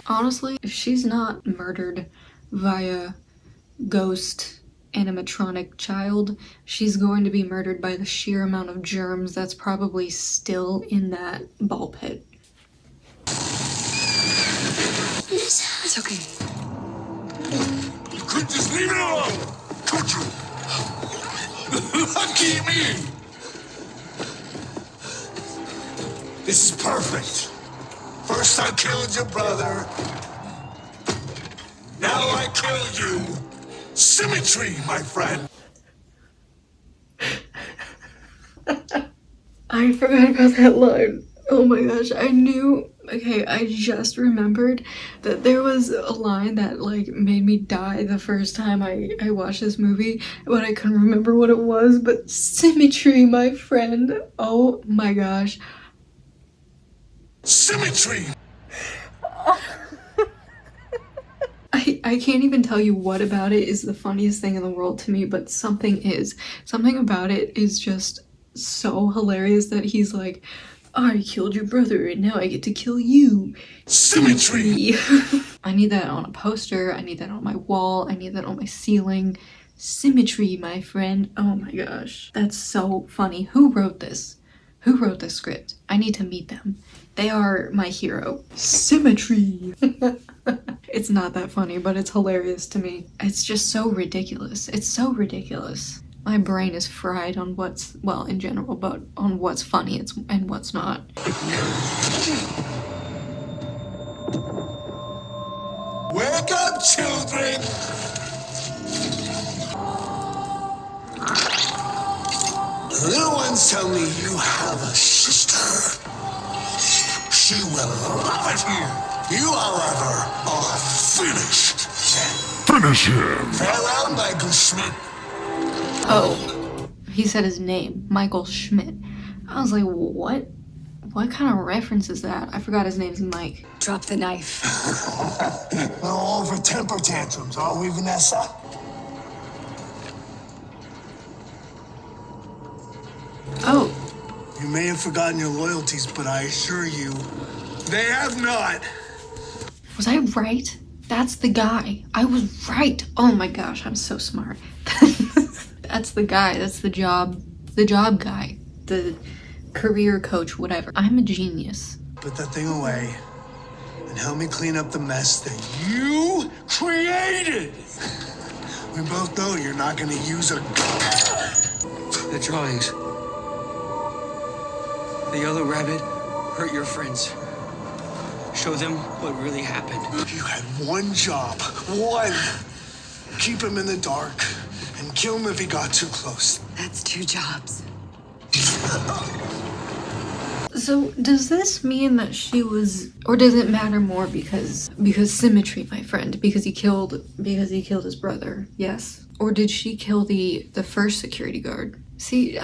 Honestly, if she's not murdered via ghost animatronic child, she's going to be murdered by the sheer amount of germs that's probably still in that ball pit. It's okay. You could just leave it alone, could you? Lucky me! This is perfect. First I killed your brother. Now I killed you. Symmetry, my friend. I forgot about that line. Oh my gosh, I knew. Okay, I just remembered that there was a line that like made me die the first time I watched this movie, but I couldn't remember what it was. But symmetry, my friend. Oh my gosh. Symmetry. I can't even tell you what about it is the funniest thing in the world to me, but something is. Something about it is just so hilarious that he's like, I killed your brother and now I get to kill you. Symmetry! I need that on a poster, I need that on my wall, I need that on my ceiling. Symmetry, my friend. Oh my gosh. That's so funny. Who wrote this? Who wrote this script? I need to meet them. They are my hero. Symmetry! It's not that funny, but it's hilarious to me. It's just so ridiculous. It's so ridiculous. My brain is fried on what's, well, in general, but on what's funny and what's not. Wake up, children! Little ones tell me you have a sister. She will love it here. You, however, are finished. Finish him! Farewell, Michael Schmidt. Oh, he said his name, Michael Schmidt. I was like, what? What kind of reference is that? I forgot his name's Mike. Drop the knife. All for temper tantrums, are we, Vanessa? Oh. You may have forgotten your loyalties, but I assure you, they have not. Was I right? That's the guy. I was right. Oh my gosh, I'm so smart. That's the guy. That's the job guy. The career coach, whatever. I'm a genius. Put that thing away. and help me clean up the mess that you created. We both know you're not gonna use a gun. The drawings. The yellow rabbit hurt your friends. Show them what really happened. You had one job. One. Keep him in the dark and kill him if he got too close. That's 2 jobs. So does this mean that she was, or does it matter more because symmetry, my friend, because he killed his brother? Yes. Or did she kill the first security guard? See,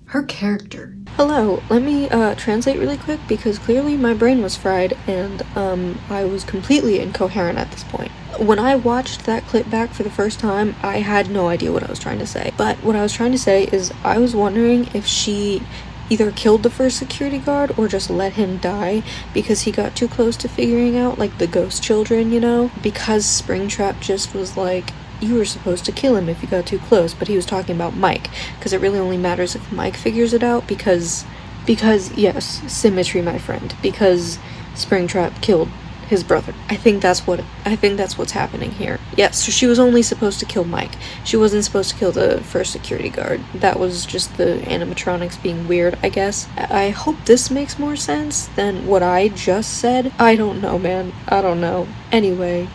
her character. Hello, let me translate really quick because clearly my brain was fried and I was completely incoherent at this point. When I watched that clip back for the first time, I had no idea what I was trying to say. But what I was trying to say is I was wondering if she either killed the first security guard or just let him die because he got too close to figuring out, like, the ghost children, you know? Because Springtrap just was like, you were supposed to kill him if you got too close, but he was talking about Mike, because it really only matters if Mike figures it out, because yes, symmetry, my friend, because Springtrap killed his brother. I think that's what's happening here. Yes, so she was only supposed to kill Mike. She wasn't supposed to kill the first security guard. That was just the animatronics being weird, I guess. I hope this makes more sense than what I just said. I don't know, man. I don't know. Anyway.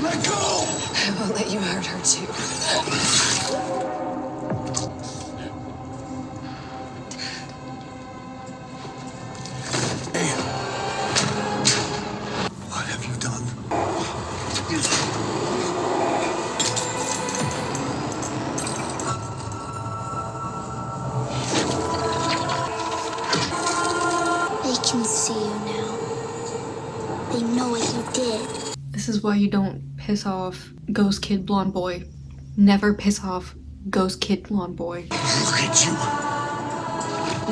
Let go! I won't let you hurt her too. What have you done? They can see you now. They know what you did. This is why you don't piss off Ghost Kid Blonde Boy. Never piss off Ghost Kid Blonde Boy. Look at you.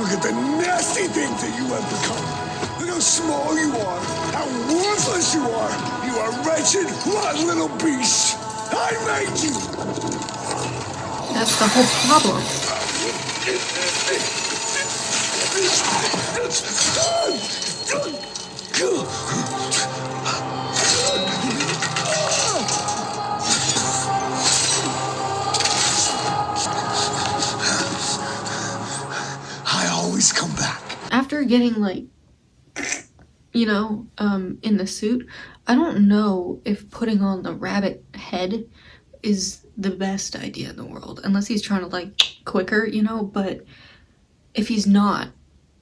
Look at the nasty things that you have become. Look how small you are. How worthless you are. You are wretched, rotten little beast. I made you. That's the whole problem. I always come back. After getting, like, you know, in the suit, I don't know if putting on the rabbit head is the best idea in the world, unless he's trying to, like, quicker, you know, but if he's not,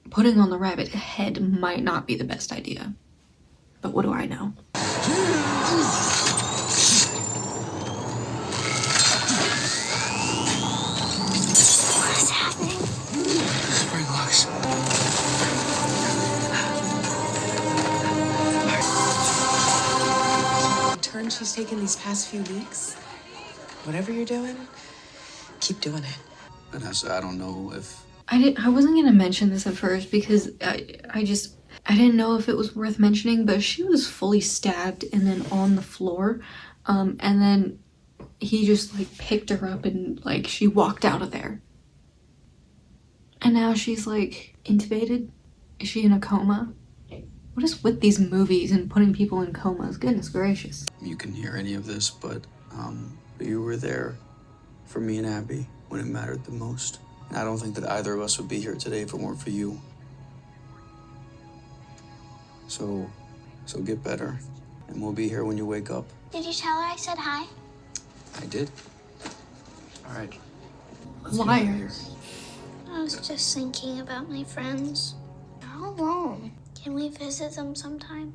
putting on the rabbit head might not be the best idea. But what do I know? What is happening? Spring locks. The turn she's taken these past few weeks, whatever you're doing, keep doing it. Vanessa, I don't know if... I wasn't gonna mention this at first because I didn't know if it was worth mentioning, but she was fully stabbed and then on the floor, and then he just, like, picked her up and, like, she walked out of there. And now she's, like, intubated? Is she in a coma? What is with these movies and putting people in comas? Goodness gracious. You can hear any of this, but you were there for me and Abby when it mattered the most. And I don't think that either of us would be here today if it weren't for you. So get better, and we'll be here when you wake up. Did you tell her I said hi? I did. All right. Liar. I was just thinking about my friends. They're all alone. Can we visit them sometime?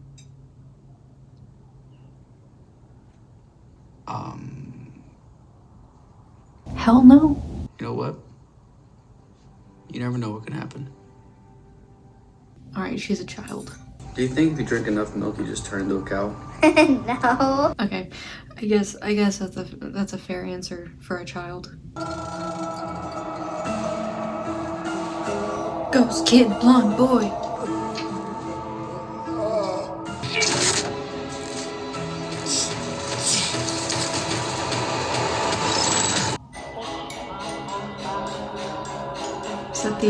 Hell no. You know what? You never know what can happen. Alright, she's a child. Do you think if you drink enough milk, you just turn into a cow? No. Okay, I guess that's a fair answer for a child. Ghost Kid Blonde Boy. that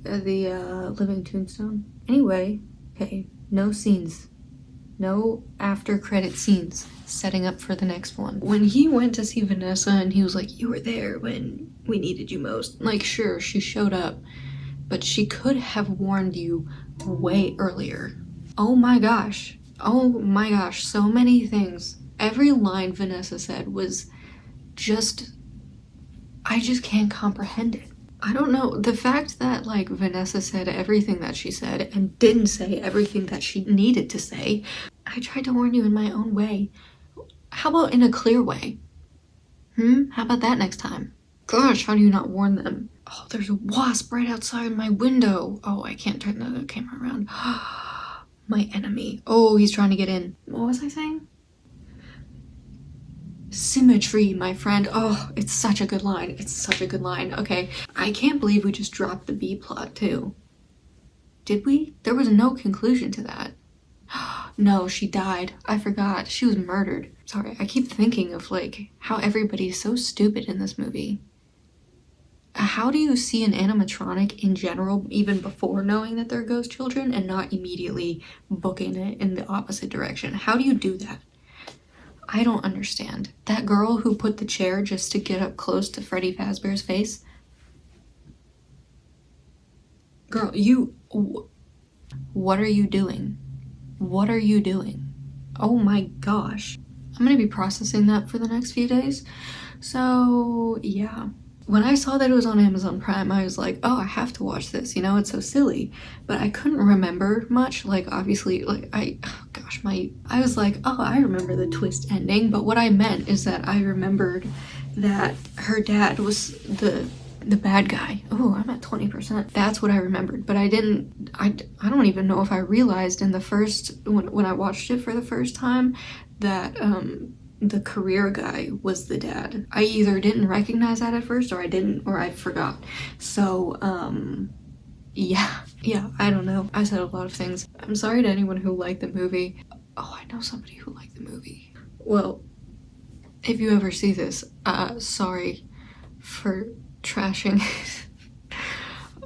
the living tombstone? Anyway, okay, no scenes. No after credit scenes setting up for the next one. When he went to see Vanessa and he was like, you were there when we needed you most. Like, sure, she showed up, but she could have warned you way earlier. Oh my gosh. Oh my gosh, so many things. Every line Vanessa said was just, I just can't comprehend it. I don't know, the fact that like Vanessa said everything that she said and didn't say everything that she needed to say, I tried to warn you in my own way. How about in a clear way? How about that next time? Gosh, how do you not warn them? Oh, there's a wasp right outside my window. Oh, I can't turn the camera around. My enemy. Oh, he's trying to get in. What was I saying? Symmetry, my friend. Oh, it's such a good line. It's such a good line. Okay, I can't believe we just dropped the B plot too. Did we? There was no conclusion to that. No, she died. I forgot. She was murdered. Sorry, I keep thinking of like how everybody's so stupid in this movie. How do you see an animatronic in general even before knowing that they're ghost children and not immediately booking it in the opposite direction? How do you do that? I don't understand. That girl who put the chair just to get up close to Freddy Fazbear's face. Girl, what are you doing? What are you doing? Oh my gosh. I'm gonna be processing that for the next few days. So yeah. When I saw that it was on Amazon Prime, I was like, oh, I have to watch this, you know, it's so silly. But I couldn't remember much, like, obviously, like, I was like, oh, I remember the twist ending, but what I meant is that I remembered that her dad was the bad guy. Oh, I'm at 20%. That's what I remembered, but I don't even know if I realized in the first, when I watched it for the first time, that, the career guy was the dad. I either didn't recognize that at first or I forgot. So, yeah, I don't know. I said a lot of things. I'm sorry to anyone who liked the movie. Oh, I know somebody who liked the movie. Well, if you ever see this, sorry for trashing it.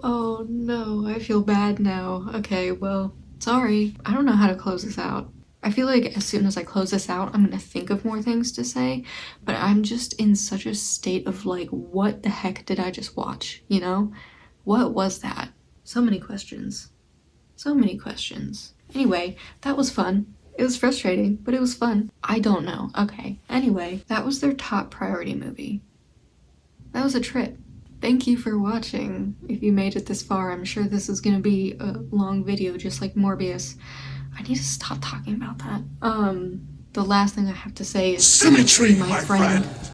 Oh no, I feel bad now. Okay, well, sorry. I don't know how to close this out. I feel like as soon as I close this out, I'm gonna think of more things to say, but I'm just in such a state of like, what the heck did I just watch, you know? What was that? So many questions. So many questions. Anyway, that was fun. It was frustrating, but it was fun. I don't know. Okay. Anyway, that was their top priority movie. That was a trip. Thank you for watching. If you made it this far, I'm sure this is gonna be a long video just like Morbius. I need to stop talking about that. The last thing I have to say is symmetry, my friend.